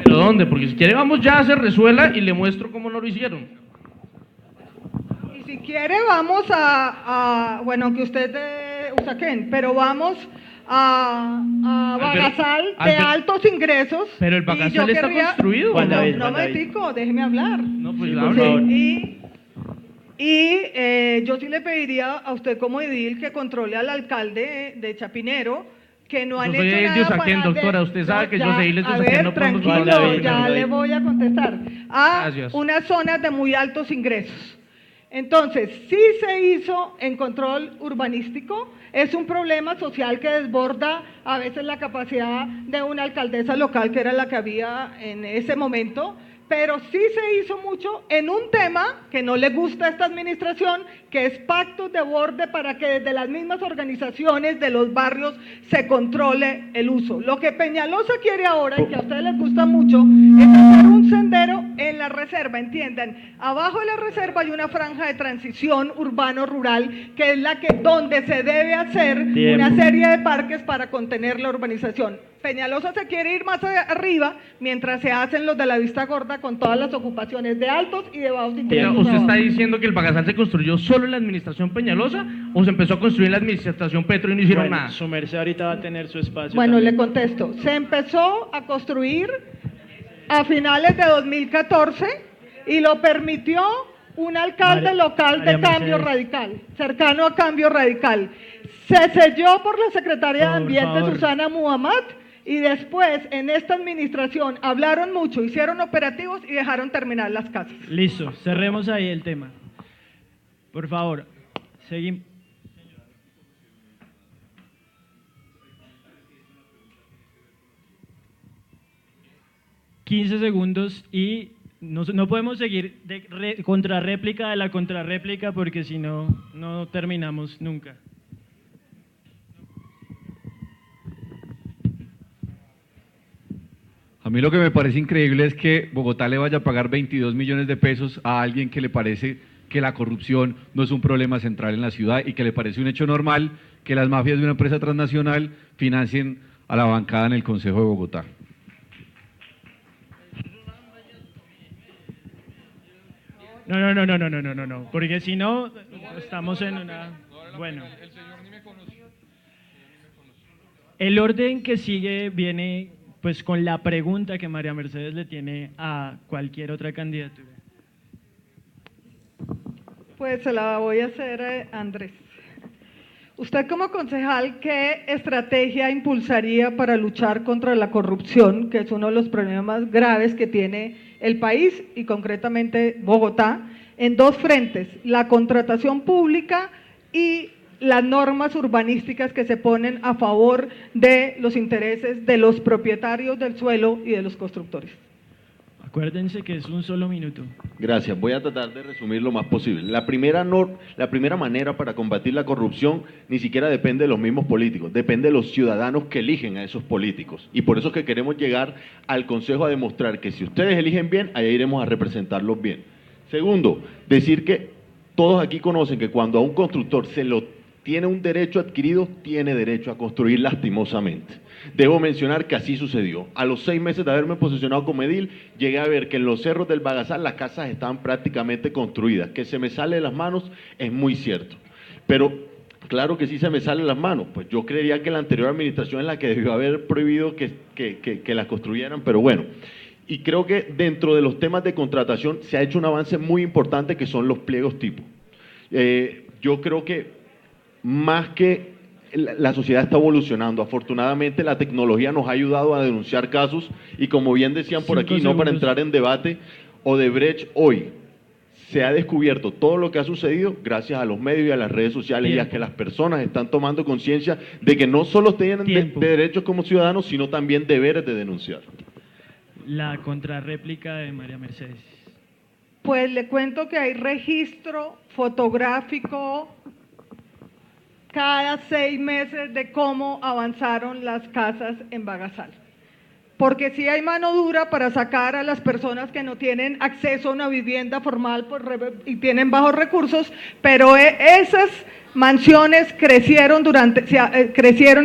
¿Pero dónde? Porque si quiere vamos ya a Cerrezuela y le muestro cómo no lo hicieron. Si quiere vamos bueno, que usted de Usaquén, pero vamos a Bagasal de altos ingresos. Pero el Bagasal está construido. No me digo, déjeme hablar. No, pues por favor. Yo sí le pediría a usted como edil que controle al alcalde de Chapinero, que no han hecho nada Usaquén, doctora, usted sabe que yo soy de Usaquén, no podemos... Tranquilo, ya le voy a contestar. Unas zonas de muy altos ingresos. Entonces, sí se hizo en control urbanístico, es un problema social que desborda a veces la capacidad de una alcaldesa local, que era la que había en ese momento, pero sí se hizo mucho en un tema que no le gusta a esta administración, que es pactos de borde para que desde las mismas organizaciones de los barrios se controle el uso. Lo que Peñalosa quiere ahora, y que a ustedes les gusta mucho, es hacer un sendero en la reserva, entiendan, abajo de la reserva hay una franja de transición urbano-rural, que es donde se debe hacer una serie de parques para contener la urbanización. Peñalosa se quiere ir más arriba, mientras se hacen los de la Vista Gorda con todas las ocupaciones de altos y de bajos ingresos. ¿Usted está diciendo que el Bagasal se construyó solo en la administración Peñalosa o se empezó a construir en la administración Petro y no hicieron nada? Su merced ahorita va a tener su espacio. Bueno, también. le contesto. Se empezó a construir a finales de 2014 y lo permitió un alcalde local de Cambio Radical, cercano a Cambio Radical. Se selló por la Secretaría de Ambiente, Susana Muhammad, y después en esta administración hablaron mucho, hicieron operativos y dejaron terminar las casas. Listo, cerremos ahí el tema. Por favor, seguimos. ...15 segundos y no podemos seguir de contrarréplica de la contrarréplica porque si no, no terminamos nunca. A mí lo que me parece increíble es que Bogotá le vaya a pagar 22 millones de pesos a alguien que le parece que la corrupción no es un problema central en la ciudad y que le parece un hecho normal que las mafias de una empresa transnacional financien a la bancada en el Consejo de Bogotá. No, porque si no, estamos en una... Bueno. El orden que sigue viene pues con la pregunta que María Mercedes le tiene a cualquier otra candidatura. Pues se la voy a hacer a Andrés. Usted como concejal, ¿qué estrategia impulsaría para luchar contra la corrupción, que es uno de los problemas más graves que tiene el país y concretamente Bogotá, en dos frentes, la contratación pública y las normas urbanísticas que se ponen a favor de los intereses de los propietarios del suelo y de los constructores? Acuérdense que es un solo minuto. Gracias, voy a tratar de resumir lo más posible. La primera manera para combatir la corrupción ni siquiera depende de los mismos políticos, depende de los ciudadanos que eligen a esos políticos. Y por eso es que queremos llegar al Consejo a demostrar que si ustedes eligen bien, allá iremos a representarlos bien. Segundo, decir que Todos aquí conocen que cuando a un constructor se lo tiene un derecho adquirido, tiene derecho a construir lastimosamente. Debo mencionar que así sucedió. A los 6 meses de haberme posicionado como edil, llegué a ver que en los cerros del Bagasal las casas estaban prácticamente construidas. Que se me sale de las manos es muy cierto. Pero claro que sí se me sale de las manos. Pues yo creería que la anterior administración es la que debió haber prohibido que las construyeran, pero bueno. Y creo que dentro de los temas de contratación se ha hecho un avance muy importante que son los pliegos tipo. Yo creo que más que la sociedad está evolucionando, afortunadamente la tecnología nos ha ayudado a denunciar casos y como bien decían por aquí, no para entrar en debate, Odebrecht hoy se ha descubierto todo lo que ha sucedido gracias a los medios y a las redes sociales y a que las personas están tomando conciencia de que no solo tienen de derechos como ciudadanos, sino también deberes de denunciar. La contrarréplica de María Mercedes. Pues le cuento que hay registro fotográfico cada 6 meses de cómo avanzaron las casas en Bagasal. Porque sí hay mano dura para sacar a las personas que no tienen acceso a una vivienda formal y tienen bajos recursos, pero esas mansiones crecieron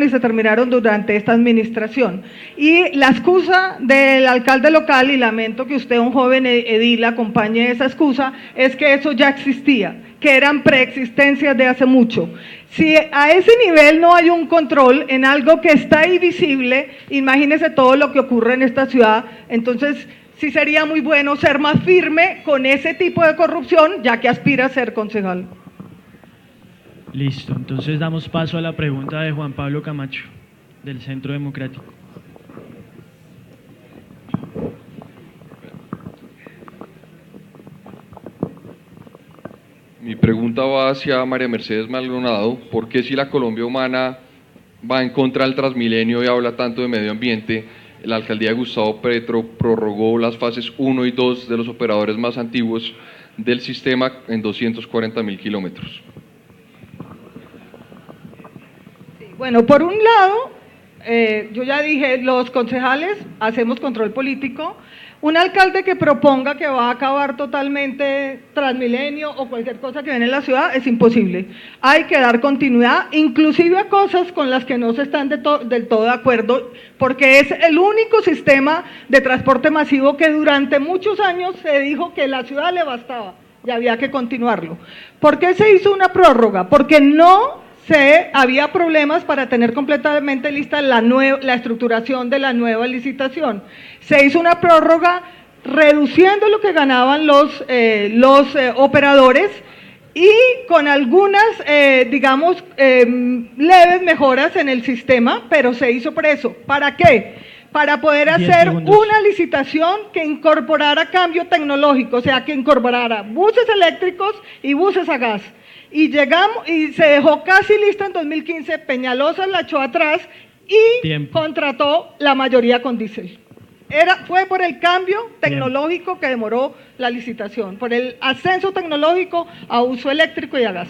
y se terminaron durante esta administración. Y la excusa del alcalde local, y lamento que usted, un joven edil, acompañe esa excusa, es que eso ya existía, que eran preexistencias de hace mucho. Si a ese nivel no hay un control en algo que está ahí visible, imagínese todo lo que ocurre en esta ciudad. Entonces sí sería muy bueno ser más firme con ese tipo de corrupción, ya que aspira a ser concejal. Listo, entonces damos paso a la pregunta de Juan Pablo Camacho, del Centro Democrático. Mi pregunta va hacia María Mercedes Maldonado. ¿Por qué si la Colombia Humana va en contra del Transmilenio y habla tanto de medio ambiente, la alcaldía de Gustavo Petro prorrogó las fases 1 y 2 de los operadores más antiguos del sistema en 240.000 kilómetros? Bueno, por un lado, yo ya dije, los concejales hacemos control político. Un alcalde que proponga que va a acabar totalmente Transmilenio o cualquier cosa que viene en la ciudad es imposible. Hay que dar continuidad, inclusive a cosas con las que no se están del todo de acuerdo, porque es el único sistema de transporte masivo que durante muchos años se dijo que la ciudad le bastaba y había que continuarlo. ¿Por qué se hizo una prórroga? Porque había problemas para tener completamente lista la estructuración de la nueva licitación. Se hizo una prórroga reduciendo lo que ganaban los operadores y con algunas, leves mejoras en el sistema, pero se hizo por eso. ¿Para qué? Para poder hacer una licitación que incorporara cambio tecnológico, o sea, que incorporara buses eléctricos y buses a gas. Y llegamos y se dejó casi lista en 2015, Peñalosa la echó atrás y contrató la mayoría con diésel. Fue por el cambio tecnológico que demoró la licitación, por el ascenso tecnológico a uso eléctrico y a gas.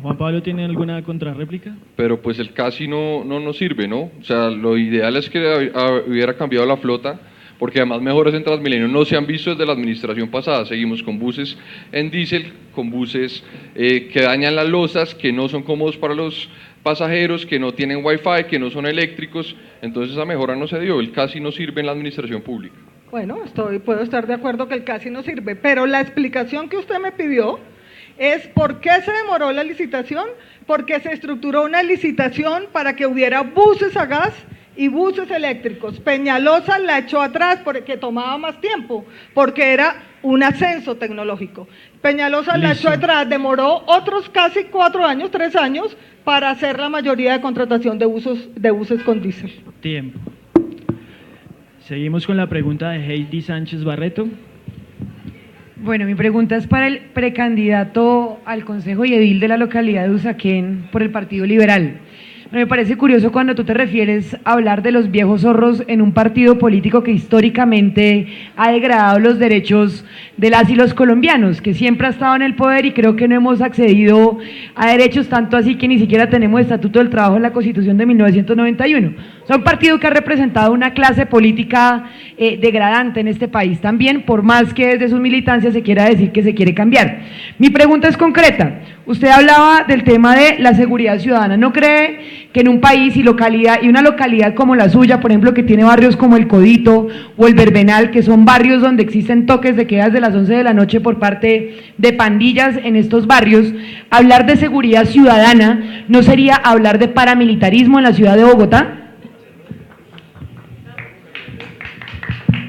Juan Pablo, ¿tiene alguna contrarréplica? Pero pues el casi no nos sirve, ¿no? O sea, lo ideal es que hubiera cambiado la flota, porque además mejoras en Transmilenio no se han visto desde la administración pasada. Seguimos con buses en diésel, con buses que dañan las losas, que no son cómodos para los pasajeros, que no tienen wifi, que no son eléctricos. Entonces esa mejora no se dio, el casi no sirve en la administración pública. Bueno, puedo estar de acuerdo que el casi no sirve, pero la explicación que usted me pidió es por qué se demoró la licitación, porque se estructuró una licitación para que hubiera buses a gas y buses eléctricos. Peñalosa la echó atrás porque tomaba más tiempo, porque era un ascenso tecnológico. Peñalosa la echó atrás, demoró otros casi 3 años, para hacer la mayoría de contratación de buses con diésel. Tiempo. Seguimos con la pregunta de Heidi Sánchez Barreto. Bueno, mi pregunta es para el precandidato al Consejo y edil de la localidad de Usaquén por el Partido Liberal. Me parece curioso cuando tú te refieres a hablar de los viejos zorros en un partido político que históricamente ha degradado los derechos de las y los colombianos, que siempre ha estado en el poder y creo que no hemos accedido a derechos, tanto así que ni siquiera tenemos estatuto del trabajo en la Constitución de 1991. Es un partido que ha representado una clase política degradante en este país también, por más que desde sus militancias se quiera decir que se quiere cambiar. Mi pregunta es concreta. Usted hablaba del tema de la seguridad ciudadana. ¿No cree que en un país y una localidad como la suya, por ejemplo, que tiene barrios como el Codito o el Verbenal, que son barrios donde existen toques de queda desde las 11 de la noche por parte de pandillas en estos barrios, hablar de seguridad ciudadana no sería hablar de paramilitarismo en la ciudad de Bogotá?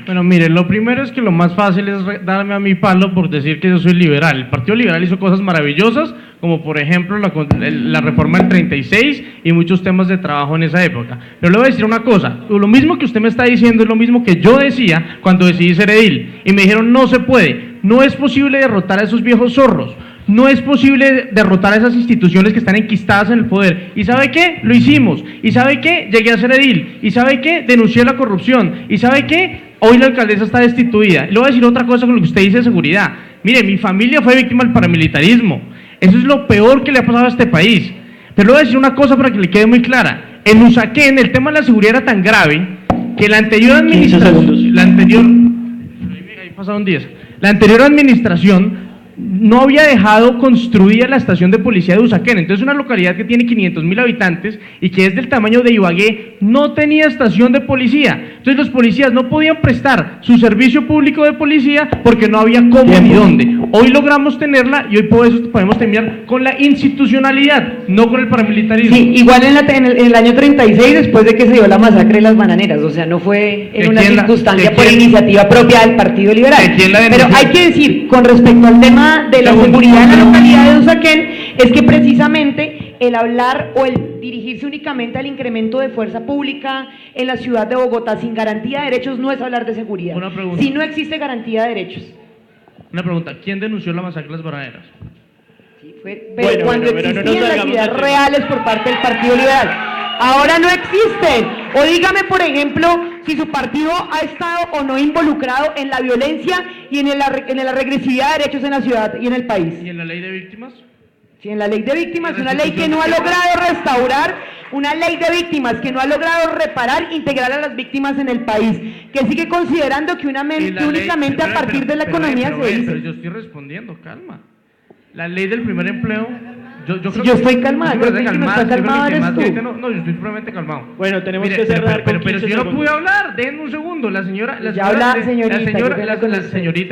Bueno, miren, lo primero es que lo más fácil es darme a mi palo por decir que yo soy liberal. El Partido Liberal hizo cosas maravillosas, como por ejemplo la reforma del 36 y muchos temas de trabajo en esa época. Pero le voy a decir una cosa, lo mismo que usted me está diciendo es lo mismo que yo decía cuando decidí ser edil. Y me dijeron, no se puede, no es posible derrotar a esos viejos zorros. No es posible derrotar a esas instituciones que están enquistadas en el poder. ¿Y sabe qué? Lo hicimos. ¿Y sabe qué? Llegué a ser edil. ¿Y sabe qué? Denuncié la corrupción. ¿Y sabe qué? Hoy la alcaldesa está destituida. Y le voy a decir otra cosa con lo que usted dice de seguridad. Mire, mi familia fue víctima del paramilitarismo. Eso es lo peor que le ha pasado a este país. Pero le voy a decir una cosa para que le quede muy clara. En Usaquén el tema de la seguridad era tan grave que la anterior administración... La anterior administración no había dejado construida la estación de policía de Usaquén. Entonces una localidad que tiene 500.000 habitantes y que es del tamaño de Ibagué no tenía estación de policía. Entonces los policías no podían prestar su servicio público de policía porque no había cómo ni dónde. Hoy logramos tenerla y hoy por eso podemos terminar con la institucionalidad, no con el paramilitarismo. Sí, igual en el año 36, después de que se dio la masacre de las bananeras, o sea, no fue en una circunstancia por iniciativa propia del Partido Liberal. Pero hay que decir, con respecto al tema de la seguridad en la localidad de Usaquén, es que precisamente el hablar o el dirigirse únicamente al incremento de fuerza pública en la ciudad de Bogotá sin garantía de derechos no es hablar de seguridad. Si no existe garantía de derechos. Una pregunta, ¿quién denunció la masacre de las bananeras? Sí, pero cuando existían las ideas reales por parte del Partido Liberal. Ahora no existen. O dígame, por ejemplo, si su partido ha estado o no involucrado en la violencia y en la regresividad de derechos en la ciudad y en el país. ¿Y en la ley de víctimas? Sí, en la ley de víctimas, una ley que no ha logrado restaurar, una ley de víctimas que no ha logrado reparar, integrar a las víctimas en el país, que sigue considerando que únicamente a partir de la economía se dice. Pero yo estoy respondiendo, calma. La ley del primer empleo... Yo estoy calmada, creo que el que no está calmado eres tú. No, yo estoy supremamente calmado. Bueno, tenemos que cerrar con 15 pero si yo no segundos. pude hablar, déjenme un segundo. La señora,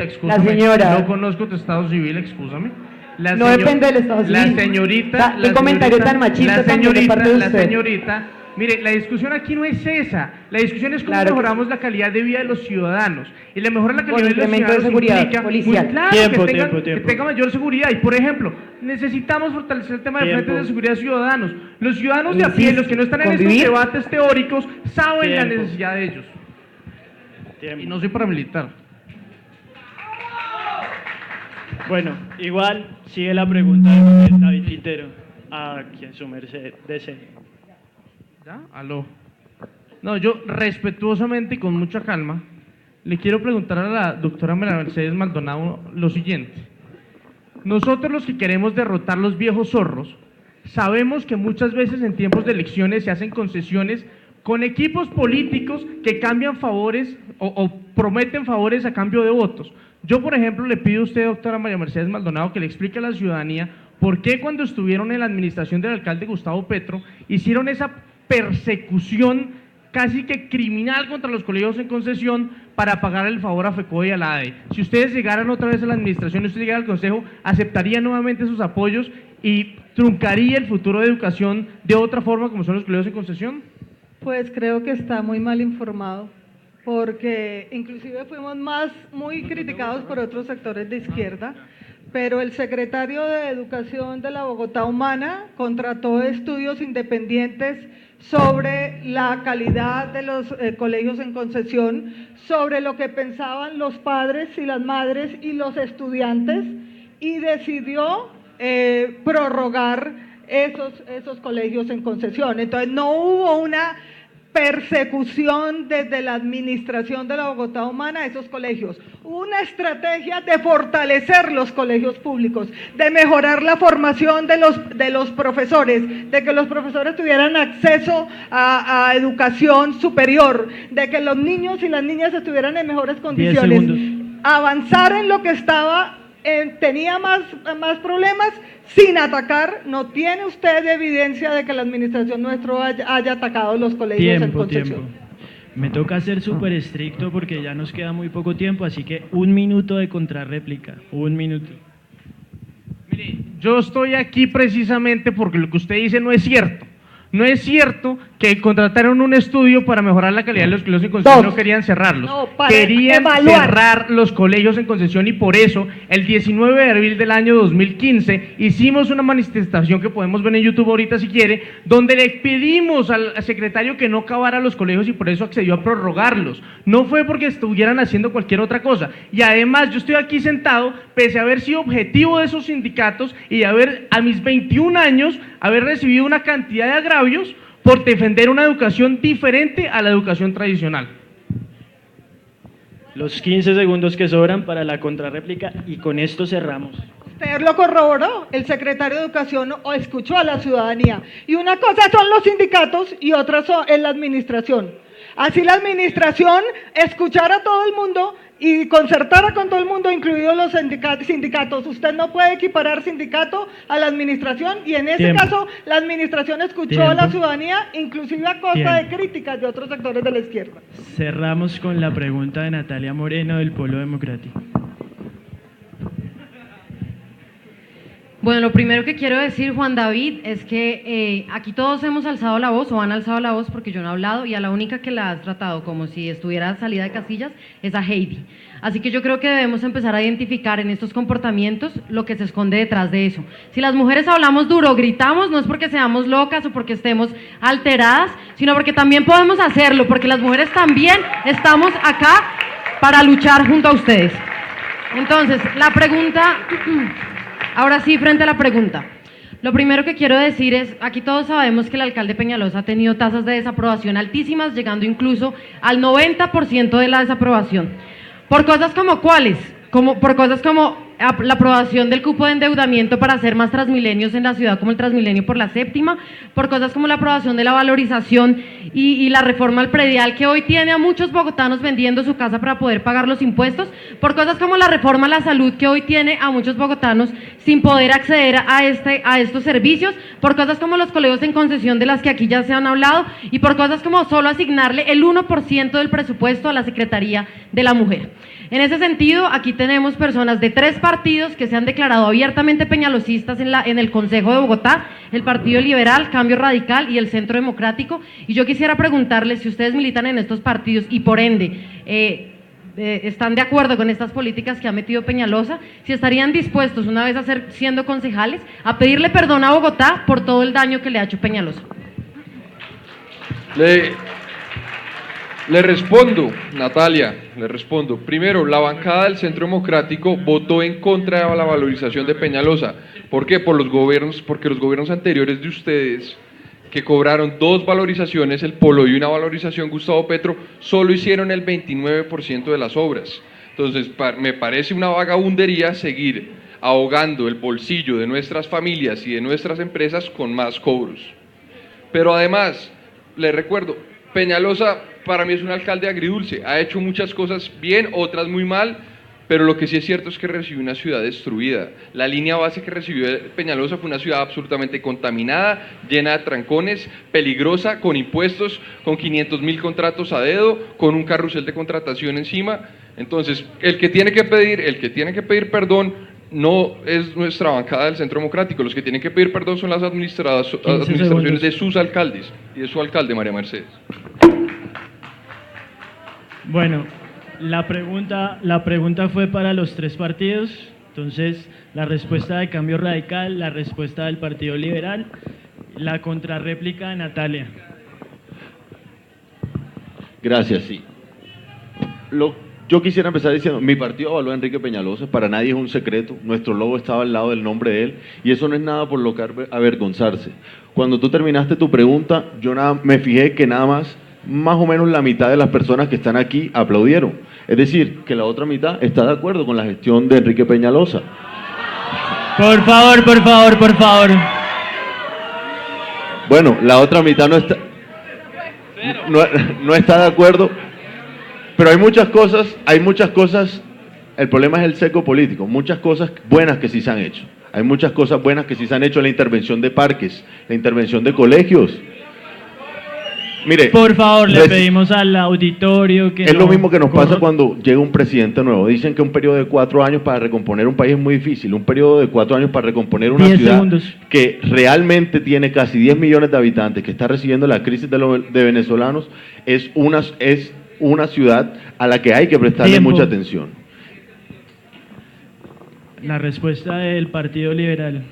excúsame. No conozco tu estado civil, excúsame. No depende del estado civil. La señorita... ¿Qué comentario tan machista también de parte de usted? La señorita... Mire, la discusión aquí no es esa. La discusión es cómo mejoramos la calidad de vida de los ciudadanos. Y la mejora de la calidad de los ciudadanos de seguridad implica, policial. Pues, claro, que tenga mayor seguridad. Y, por ejemplo, necesitamos fortalecer el tema de frentes de seguridad de ciudadanos. Los ciudadanos de a pie, los que no están en estos debates teóricos, saben la necesidad de ellos. Y no soy paramilitar. Bueno, igual sigue la pregunta de David Quintero, a quien su merced desee. ¿Ya? Aló. No, yo respetuosamente y con mucha calma le quiero preguntar a la doctora Mercedes Maldonado lo siguiente. Nosotros los que queremos derrotar los viejos zorros, sabemos que muchas veces en tiempos de elecciones se hacen concesiones con equipos políticos que cambian favores o prometen favores a cambio de votos. Yo, por ejemplo, le pido a usted, doctora María Mercedes Maldonado, que le explique a la ciudadanía por qué cuando estuvieron en la administración del alcalde Gustavo Petro hicieron esa persecución casi que criminal contra los colegios en concesión para pagar el favor a FECODE y a la ADE. Si ustedes llegaran otra vez a la administración y usted llegara al consejo, ¿aceptaría nuevamente sus apoyos y truncaría el futuro de educación de otra forma como son los colegios en concesión? Pues creo que está muy mal informado, porque inclusive fuimos muy criticados por otros sectores de izquierda, pero el secretario de Educación de la Bogotá Humana contrató estudios independientes sobre la calidad de los colegios en concesión, sobre lo que pensaban los padres y las madres y los estudiantes, y decidió prorrogar esos colegios en concesión. Entonces no hubo una persecución desde la administración de la Bogotá Humana a esos colegios. Una estrategia de fortalecer los colegios públicos, de mejorar la formación de los profesores, de que los profesores tuvieran acceso a educación superior, de que los niños y las niñas estuvieran en mejores condiciones. Avanzar en lo que estaba, tenía más problemas, sin atacar. ¿No tiene usted evidencia de que la administración nuestra haya atacado los colegios en Concepción? Me toca ser súper estricto porque ya nos queda muy poco tiempo, así que 1 minuto de contrarréplica, 1 minuto. Mire, yo estoy aquí precisamente porque lo que usted dice no es cierto. No es cierto que contrataron un estudio para mejorar la calidad de los colegios en Concepción, no querían cerrarlos. Querían cerrar los colegios en Concepción y por eso el 19 de abril del año 2015 hicimos una manifestación que podemos ver en YouTube ahorita si quiere, donde le pedimos al secretario que no acabara los colegios y por eso accedió a prorrogarlos. No fue porque estuvieran haciendo cualquier otra cosa. Y además yo estoy aquí sentado pese a haber sido objetivo de esos sindicatos y haber a mis 21 años haber recibido una cantidad de agravios por defender una educación diferente a la educación tradicional. Los 15 segundos que sobran para la contrarréplica y con esto cerramos. Usted lo corroboró, el secretario de Educación escuchó a la ciudadanía. Y una cosa son los sindicatos y otra es la administración. Así la administración escuchara a todo el mundo y concertara con todo el mundo, incluidos los sindicatos. Usted no puede equiparar sindicato a la administración y en ese caso la administración escuchó a la ciudadanía, inclusive a costa de críticas de otros sectores de la izquierda. Cerramos con la pregunta de Natalia Moreno del Polo Democrático. Bueno, lo primero que quiero decir, Juan David, es que aquí todos hemos alzado la voz o han alzado la voz porque yo no he hablado y a la única que la has tratado como si estuviera salida de casillas es a Heidi. Así que yo creo que debemos empezar a identificar en estos comportamientos lo que se esconde detrás de eso. Si las mujeres hablamos duro, gritamos, no es porque seamos locas o porque estemos alteradas, sino porque también podemos hacerlo, porque las mujeres también estamos acá para luchar junto a ustedes. Entonces, la pregunta... Ahora sí, frente a la pregunta. Lo primero que quiero decir es, aquí todos sabemos que el alcalde Peñalosa ha tenido tasas de desaprobación altísimas, llegando incluso al 90% de la desaprobación. ¿Por cosas como cuáles? Por cosas como la aprobación del cupo de endeudamiento para hacer más Transmilenios en la ciudad, como el Transmilenio por la séptima, por cosas como la aprobación de la valorización y la reforma al predial que hoy tiene a muchos bogotanos vendiendo su casa para poder pagar los impuestos, por cosas como la reforma a la salud que hoy tiene a muchos bogotanos sin poder acceder a estos servicios, por cosas como los colegios en concesión de las que aquí ya se han hablado y por cosas como solo asignarle el 1% del presupuesto a la Secretaría de la Mujer. En ese sentido, aquí tenemos personas de 3 partidos que se han declarado abiertamente peñalosistas en el Consejo de Bogotá, el Partido Liberal, Cambio Radical y el Centro Democrático, y yo quisiera preguntarles si ustedes militan en estos partidos y por ende están de acuerdo con estas políticas que ha metido Peñalosa, si estarían dispuestos, una vez siendo concejales, a pedirle perdón a Bogotá por todo el daño que le ha hecho Peñalosa. Le respondo, Natalia, le respondo. Primero, la bancada del Centro Democrático votó en contra de la valorización de Peñalosa. ¿Por qué? Porque los gobiernos anteriores de ustedes, que cobraron 2 valorizaciones, el Polo y una valorización Gustavo Petro, solo hicieron el 29% de las obras. Entonces, me parece una vagabundería seguir ahogando el bolsillo de nuestras familias y de nuestras empresas con más cobros. Pero además, le recuerdo, Peñalosa para mí es un alcalde agridulce, ha hecho muchas cosas bien, otras muy mal, pero lo que sí es cierto es que recibió una ciudad destruida. La línea base que recibió Peñalosa fue una ciudad absolutamente contaminada, llena de trancones, peligrosa, con impuestos, con 500.000 contratos a dedo, con un carrusel de contratación encima. Entonces, el que tiene que pedir perdón no es nuestra bancada del Centro Democrático, los que tienen que pedir perdón son las administraciones de sus alcaldes y de su alcalde, María Mercedes. Bueno, la pregunta fue para los 3 partidos, entonces la respuesta de Cambio Radical, la respuesta del Partido Liberal, la contrarréplica de Natalia. Gracias, sí. Yo quisiera empezar diciendo, mi partido avaló a Enrique Peñalosa, para nadie es un secreto, nuestro logo estaba al lado del nombre de él, y eso no es nada por lo que avergonzarse. Cuando tú terminaste tu pregunta, yo me fijé que nada más más o menos la mitad de las personas que están aquí aplaudieron. Es decir, que la otra mitad está de acuerdo con la gestión de Enrique Peñalosa. Por favor, por favor, por favor. Bueno, la otra mitad no está de acuerdo, pero hay muchas cosas, el problema es el seco político, muchas cosas buenas que sí se han hecho. Hay muchas cosas buenas que sí se han hecho, la intervención de parques, la intervención de colegios. Mire, por favor, le pedimos al auditorio que es lo mismo que nos pasa cuando llega un presidente nuevo. Dicen que un periodo de 4 años para recomponer un país es muy difícil. Un periodo de 4 años para recomponer una ciudad que realmente tiene casi 10 millones de habitantes, que está recibiendo la crisis de venezolanos, es una ciudad a la que hay que prestarle mucha atención. La respuesta del Partido Liberal.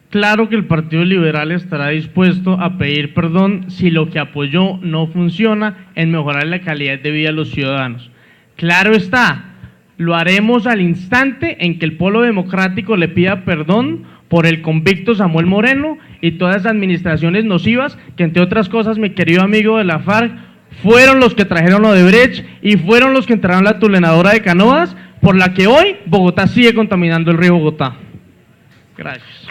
Claro que el Partido Liberal estará dispuesto a pedir perdón si lo que apoyó no funciona en mejorar la calidad de vida de los ciudadanos. Claro está, lo haremos al instante en que el Polo Democrático le pida perdón por el convicto Samuel Moreno y todas las administraciones nocivas que, entre otras cosas, mi querido amigo de la FARC, fueron los que trajeron Odebrecht y fueron los que entraron la tuneladora de Canoas, por la que hoy Bogotá sigue contaminando el río Bogotá. Gracias.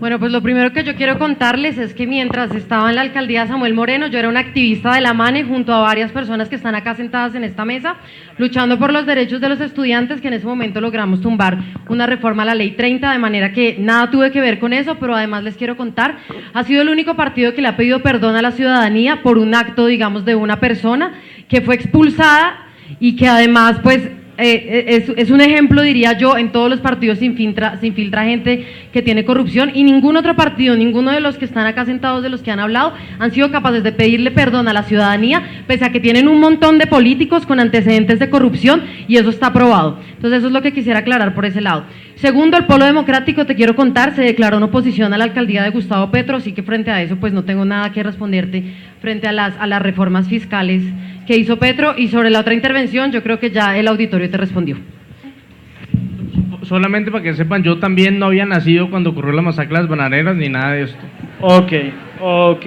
Bueno, pues lo primero que yo quiero contarles es que mientras estaba en la alcaldía Samuel Moreno, yo era una activista de la MANE junto a varias personas que están acá sentadas en esta mesa, luchando por los derechos de los estudiantes, que en ese momento logramos tumbar una reforma a la Ley 30, de manera que nada tuve que ver con eso, pero además les quiero contar, ha sido el único partido que le ha pedido perdón a la ciudadanía por un acto, digamos, de una persona que fue expulsada y que además, pues, es un ejemplo, diría yo, en todos los partidos se infiltra gente que tiene corrupción, y ningún otro partido, ninguno de los que están acá sentados, de los que han hablado, han sido capaces de pedirle perdón a la ciudadanía, pese a que tienen un montón de políticos con antecedentes de corrupción, y eso está probado. Entonces eso es lo que quisiera aclarar por ese lado. Segundo, el Polo Democrático, te quiero contar, se declaró en oposición a la alcaldía de Gustavo Petro, así que frente a eso pues no tengo nada que responderte frente a las reformas fiscales que hizo Petro. Y sobre la otra intervención, yo creo que ya el auditorio te respondió. Solamente para que sepan, yo también no había nacido cuando ocurrió la masacre de las bananeras ni nada de esto. Ok.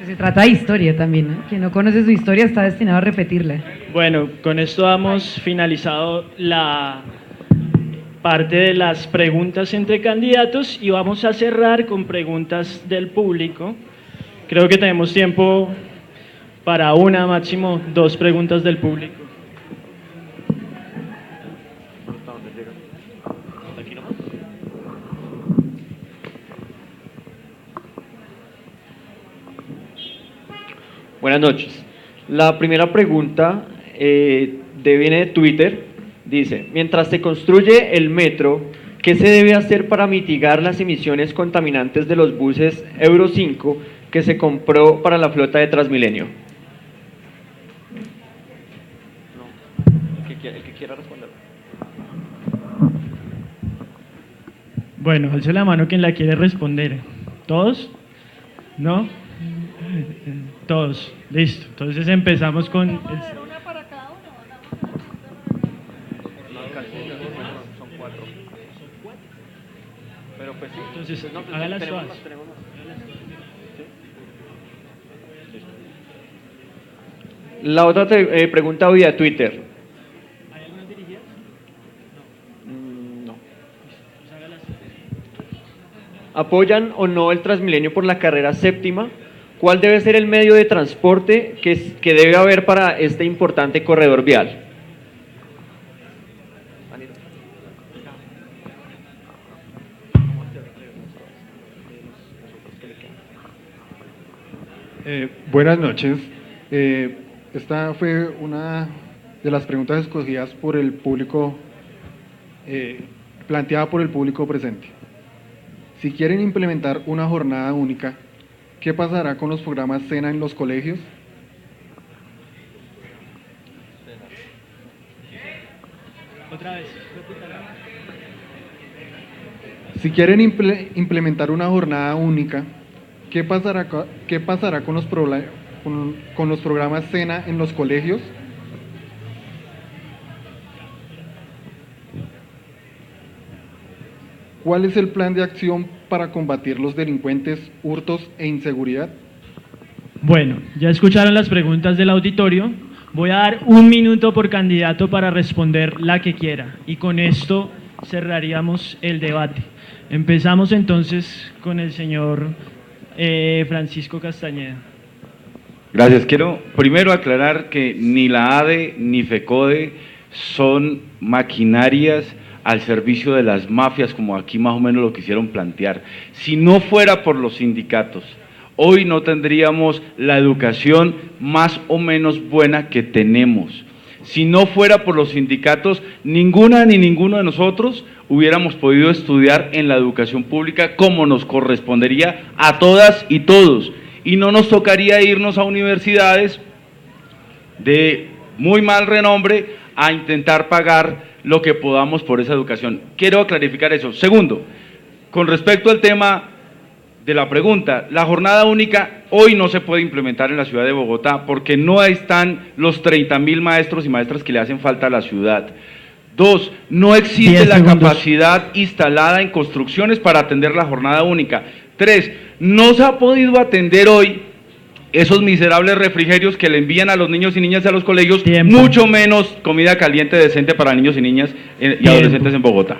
Se trata de historia también, ¿no? Quien no conoce su historia está destinado a repetirla. Bueno, con esto hemos finalizado la parte de las preguntas entre candidatos y vamos a cerrar con preguntas del público. Creo que tenemos tiempo para una, máximo 2 preguntas del público. Buenas noches. La primera pregunta viene de Twitter. Dice: mientras se construye el metro, ¿qué se debe hacer para mitigar las emisiones contaminantes de los buses Euro 5 que se compró para la flota de Transmilenio? El que quiera responder. Bueno, alce la mano quien la quiere responder. ¿Todos? ¿No? Todos. Listo. Entonces empezamos con... Pero pues sí. Entonces, no, pues hágalas tenemos todas. más. La otra pregunta vía Twitter. ¿Hay algunas dirigidas? No. ¿Apoyan o no el Transmilenio por la carrera séptima? ¿Cuál debe ser el medio de transporte que debe haber para este importante corredor vial? Buenas noches. Esta fue una de las preguntas escogidas por el público, planteada por el público presente. Si quieren implementar una jornada única, ¿qué pasará con los programas SENA en los colegios? Otra vez. Si quieren implementar una jornada única, ¿qué pasará con los programas SENA en los colegios? ¿Cuál es el plan de acción para combatir los delincuentes, hurtos e inseguridad? Bueno, ya escucharon las preguntas del auditorio. Voy a dar 1 minuto por candidato para responder la que quiera y con esto cerraríamos el debate. Empezamos entonces con el señor Francisco Castañeda. Gracias. Quiero primero aclarar que ni la ADE ni FECODE son maquinarias al servicio de las mafias, como aquí más o menos lo quisieron plantear. Si no fuera por los sindicatos, hoy no tendríamos la educación más o menos buena que tenemos. Si no fuera por los sindicatos, ninguna ni ninguno de nosotros hubiéramos podido estudiar en la educación pública como nos correspondería a todas y todos. Y no nos tocaría irnos a universidades de muy mal renombre a intentar pagar lo que podamos por esa educación. Quiero clarificar eso. Segundo, con respecto al tema de la pregunta, la jornada única hoy no se puede implementar en la ciudad de Bogotá porque no están los 30.000 maestros y maestras que le hacen falta a la ciudad. 2, no existe la capacidad instalada en construcciones para atender la jornada única. 3, no se ha podido atender hoy esos miserables refrigerios que le envían a los niños y niñas a los colegios, mucho menos comida caliente decente para niños y niñas y adolescentes en Bogotá.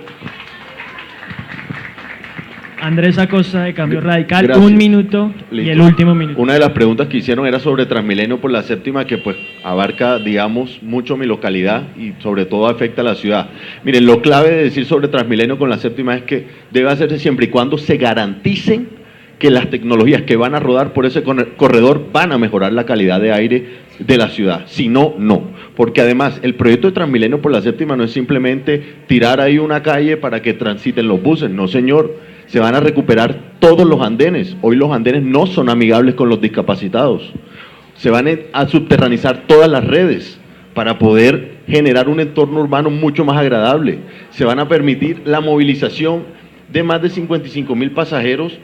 Andrés Acosta de Cambio Radical, Gracias. 1 minuto. Listo. Y el último minuto. Una de las preguntas que hicieron era sobre Transmilenio por la séptima, que pues abarca, digamos, mucho mi localidad y sobre todo afecta a la ciudad. Miren, lo clave de decir sobre Transmilenio con la séptima es que debe hacerse siempre y cuando se garanticen que las tecnologías que van a rodar por ese corredor van a mejorar la calidad de aire de la ciudad. Si no, no. Porque además el proyecto de Transmilenio por la séptima no es simplemente tirar ahí una calle para que transiten los buses. No, señor. Se van a recuperar todos los andenes. Hoy los andenes no son amigables con los discapacitados. Se van a subterranizar todas las redes para poder generar un entorno urbano mucho más agradable. Se van a permitir la movilización de más de 55.000 pasajeros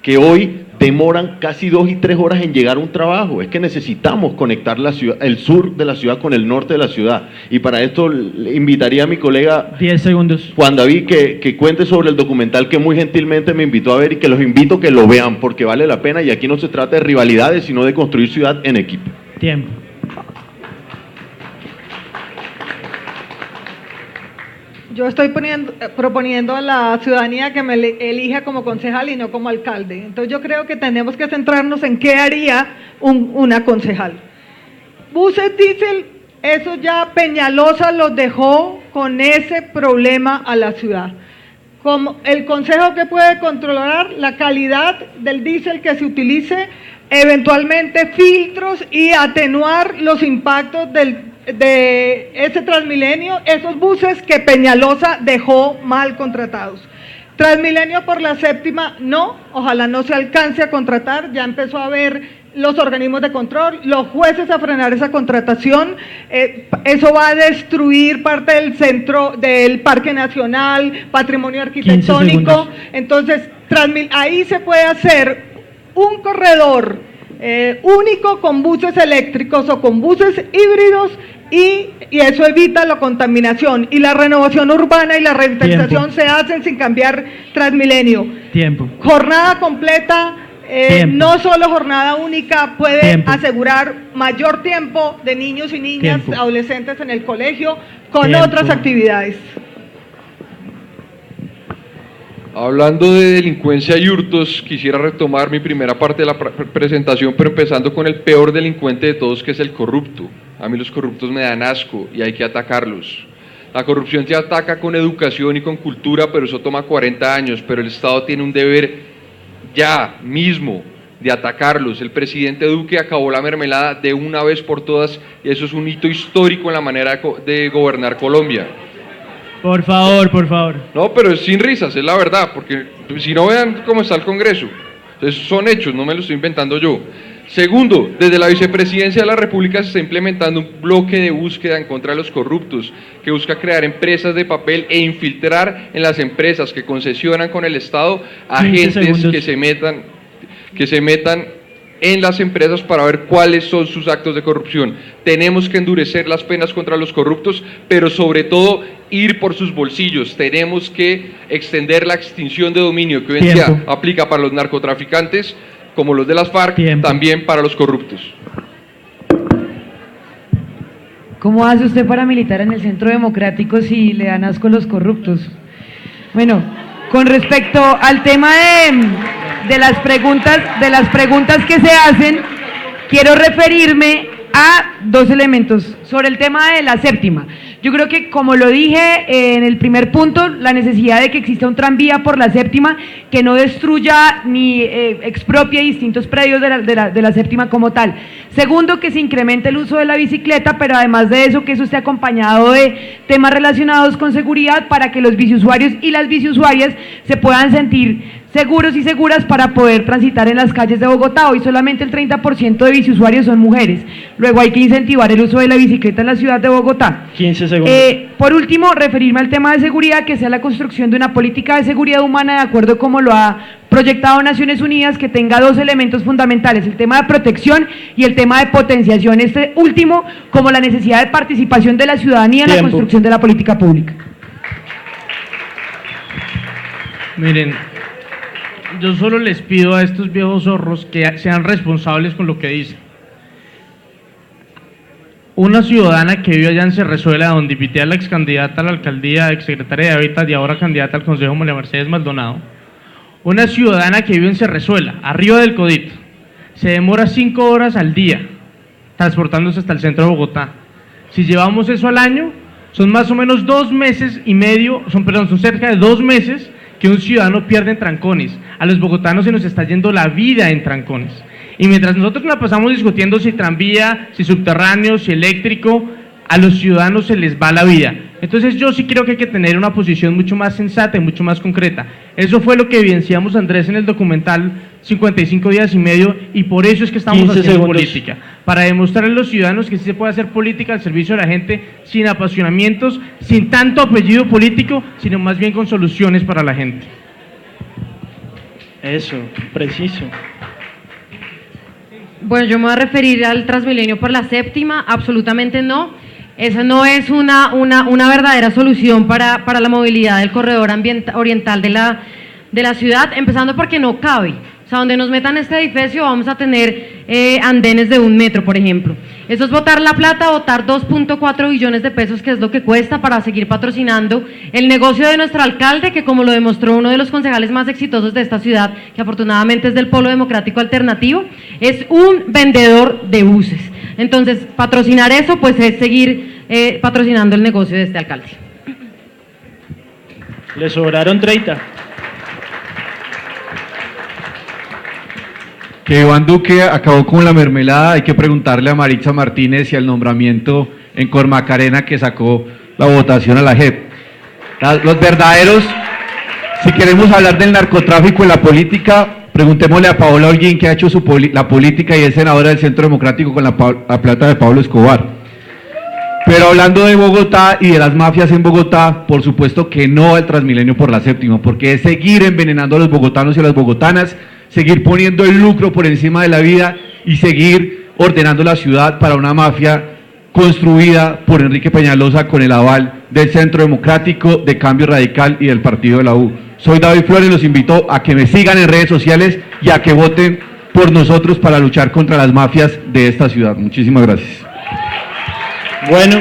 que hoy demoran casi 2 y 3 horas en llegar a un trabajo. Es que necesitamos conectar la ciudad, el sur de la ciudad con el norte de la ciudad. Y para esto le invitaría a mi colega 10 segundos. Juan David que cuente sobre el documental que muy gentilmente me invitó a ver y que los invito a que lo vean porque vale la pena y aquí no se trata de rivalidades sino de construir ciudad en equipo. Tiempo. Yo estoy proponiendo a la ciudadanía que me elija como concejal y no como alcalde. Entonces yo creo que tenemos que centrarnos en qué haría una concejal. Buses diésel, eso ya Peñalosa los dejó con ese problema a la ciudad. Como el consejo que puede controlar la calidad del diésel que se utilice, eventualmente filtros y atenuar los impactos de ese Transmilenio, esos buses que Peñalosa dejó mal contratados. Transmilenio por la séptima, no, ojalá no se alcance a contratar, ya empezó a haber los organismos de control, los jueces a frenar esa contratación, eso va a destruir parte del centro del Parque Nacional, patrimonio arquitectónico, entonces ahí se puede hacer un corredor único con buses eléctricos o con buses híbridos y eso evita la contaminación y la renovación urbana y la revitalización se hacen sin cambiar Transmilenio. Tiempo. Jornada completa, no solo jornada única, puede asegurar mayor tiempo de niños y niñas, adolescentes en el colegio con otras actividades. Hablando de delincuencia y hurtos, quisiera retomar mi primera parte de la presentación, pero empezando con el peor delincuente de todos, que es el corrupto. A mí los corruptos me dan asco y hay que atacarlos. La corrupción se ataca con educación y con cultura, pero eso toma 40 años, pero el Estado tiene un deber ya mismo de atacarlos. El presidente Duque acabó la mermelada de una vez por todas y eso es un hito histórico en la manera de gobernar Colombia. Por favor, por favor. No, pero es sin risas, es la verdad, porque si no, vean cómo está el Congreso. Entonces, son hechos, no me lo estoy inventando yo. Segundo, desde la Vicepresidencia de la República se está implementando un bloque de búsqueda en contra de los corruptos, que busca crear empresas de papel e infiltrar en las empresas que concesionan con el Estado agentes que se metan en las empresas para ver cuáles son sus actos de corrupción. Tenemos que endurecer las penas contra los corruptos, pero sobre todo ir por sus bolsillos, tenemos que extender la extinción de dominio que hoy en día aplica para los narcotraficantes, como los de las FARC, también para los corruptos. ¿Cómo hace usted para militar en el Centro Democrático si le dan asco los corruptos? Bueno, con respecto al tema de las preguntas que se hacen, quiero referirme a dos elementos sobre el tema de la séptima. Yo creo que, como lo dije en el primer punto, la necesidad de que exista un tranvía por la séptima que no destruya ni expropie distintos predios de la séptima como tal. Segundo, que se incremente el uso de la bicicleta, pero además de eso, que eso esté acompañado de temas relacionados con seguridad para que los biciusuarios y las biciusuarias se puedan sentir seguros y seguras para poder transitar en las calles de Bogotá. Hoy solamente el 30% de biciusuarios son mujeres. Luego hay que incentivar el uso de la bicicleta en la ciudad de Bogotá. 15 segundos. Por último, referirme al tema de seguridad, que sea la construcción de una política de seguridad humana de acuerdo como lo ha proyectado Naciones Unidas, que tenga dos elementos fundamentales, el tema de protección y el tema de potenciación. Este último, como la necesidad de participación de la ciudadanía en la construcción de la política pública. Miren, yo solo les pido a estos viejos zorros que sean responsables con lo que dicen. Una ciudadana que vive allá en Cerrezuela, donde invité a la ex candidata a la alcaldía, ex secretaria de Hábitat y ahora candidata al Consejo, María Mercedes Maldonado, una ciudadana que vive en Cerrezuela, arriba del Codito, se demora 5 horas al día transportándose hasta el centro de Bogotá. Si llevamos eso al año, son más o menos 2 meses y medio, son cerca de 2 meses que un ciudadano pierde en trancones. A los bogotanos se nos está yendo la vida en trancones. Y mientras nosotros la pasamos discutiendo si tranvía, si subterráneo, si eléctrico, a los ciudadanos se les va la vida. Entonces yo sí creo que hay que tener una posición mucho más sensata y mucho más concreta. Eso fue lo que evidenciamos, Andrés, en el documental 55 días y medio, y por eso es que estamos haciendo política, para demostrarle a los ciudadanos que sí se puede hacer política al servicio de la gente, sin apasionamientos, sin tanto apellido político, sino más bien con soluciones para la gente. Eso, preciso. Bueno, yo me voy a referir al Transmilenio por la séptima, absolutamente no. Esa no es una verdadera solución para la movilidad del corredor oriental de la ciudad, empezando porque no cabe. O sea, donde nos metan este edificio vamos a tener andenes de 1 metro, por ejemplo. Eso es botar la plata, botar 2.4 billones de pesos, que es lo que cuesta para seguir patrocinando el negocio de nuestro alcalde, que como lo demostró uno de los concejales más exitosos de esta ciudad, que afortunadamente es del Polo Democrático Alternativo, es un vendedor de buses. Entonces, patrocinar eso, pues es seguir patrocinando el negocio de este alcalde. Le sobraron 30. Que Iván Duque acabó con la mermelada, hay que preguntarle a Maritza Martínez y al nombramiento en Cormacarena que sacó la votación a la JEP. Los verdaderos, si queremos hablar del narcotráfico en la política, preguntémosle a Paola Holguín, que ha hecho la política y es senadora del Centro Democrático con la plata de Pablo Escobar. Pero hablando de Bogotá y de las mafias en Bogotá, por supuesto que no al Transmilenio por la séptima, porque es seguir envenenando a los bogotanos y a las bogotanas, seguir poniendo el lucro por encima de la vida y seguir ordenando la ciudad para una mafia construida por Enrique Peñalosa con el aval del Centro Democrático, de Cambio Radical y del Partido de la U. Soy David Flores, los invito a que me sigan en redes sociales y a que voten por nosotros para luchar contra las mafias de esta ciudad. Muchísimas gracias. Bueno,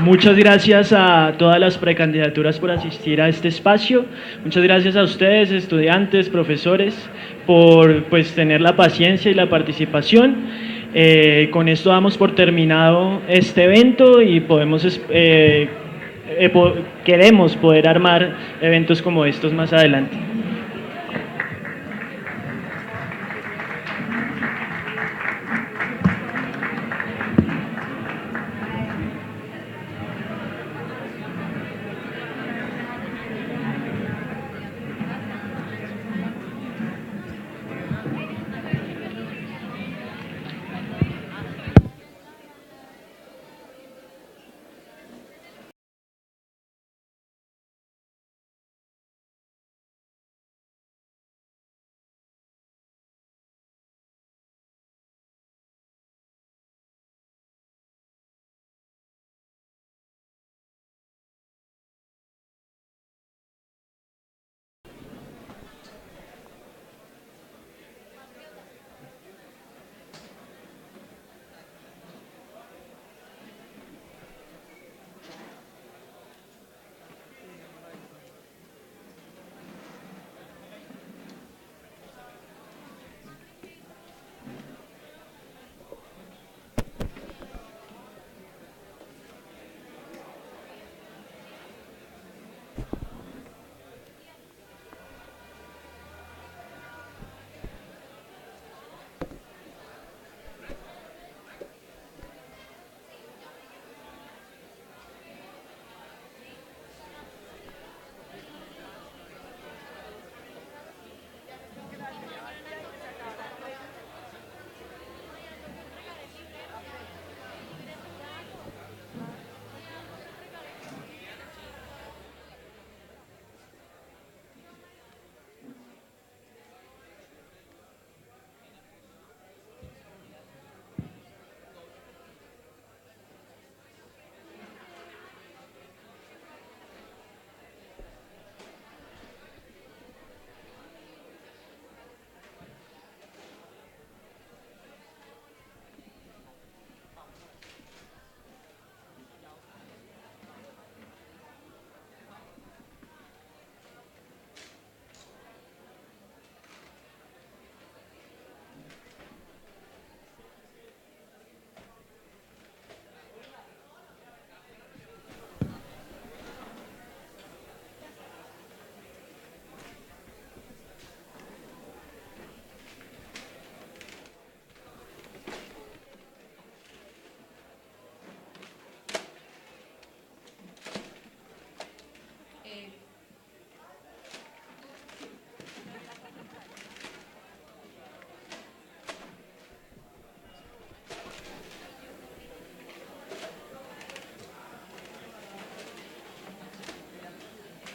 muchas gracias a todas las precandidaturas por asistir a este espacio. Muchas gracias a ustedes, estudiantes, profesores, por tener la paciencia y la participación. Con esto damos por terminado este evento y queremos poder armar eventos como estos más adelante.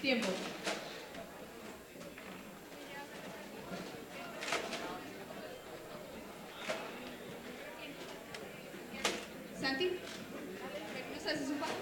Tiempo. Santi, ¿nos haces un favor?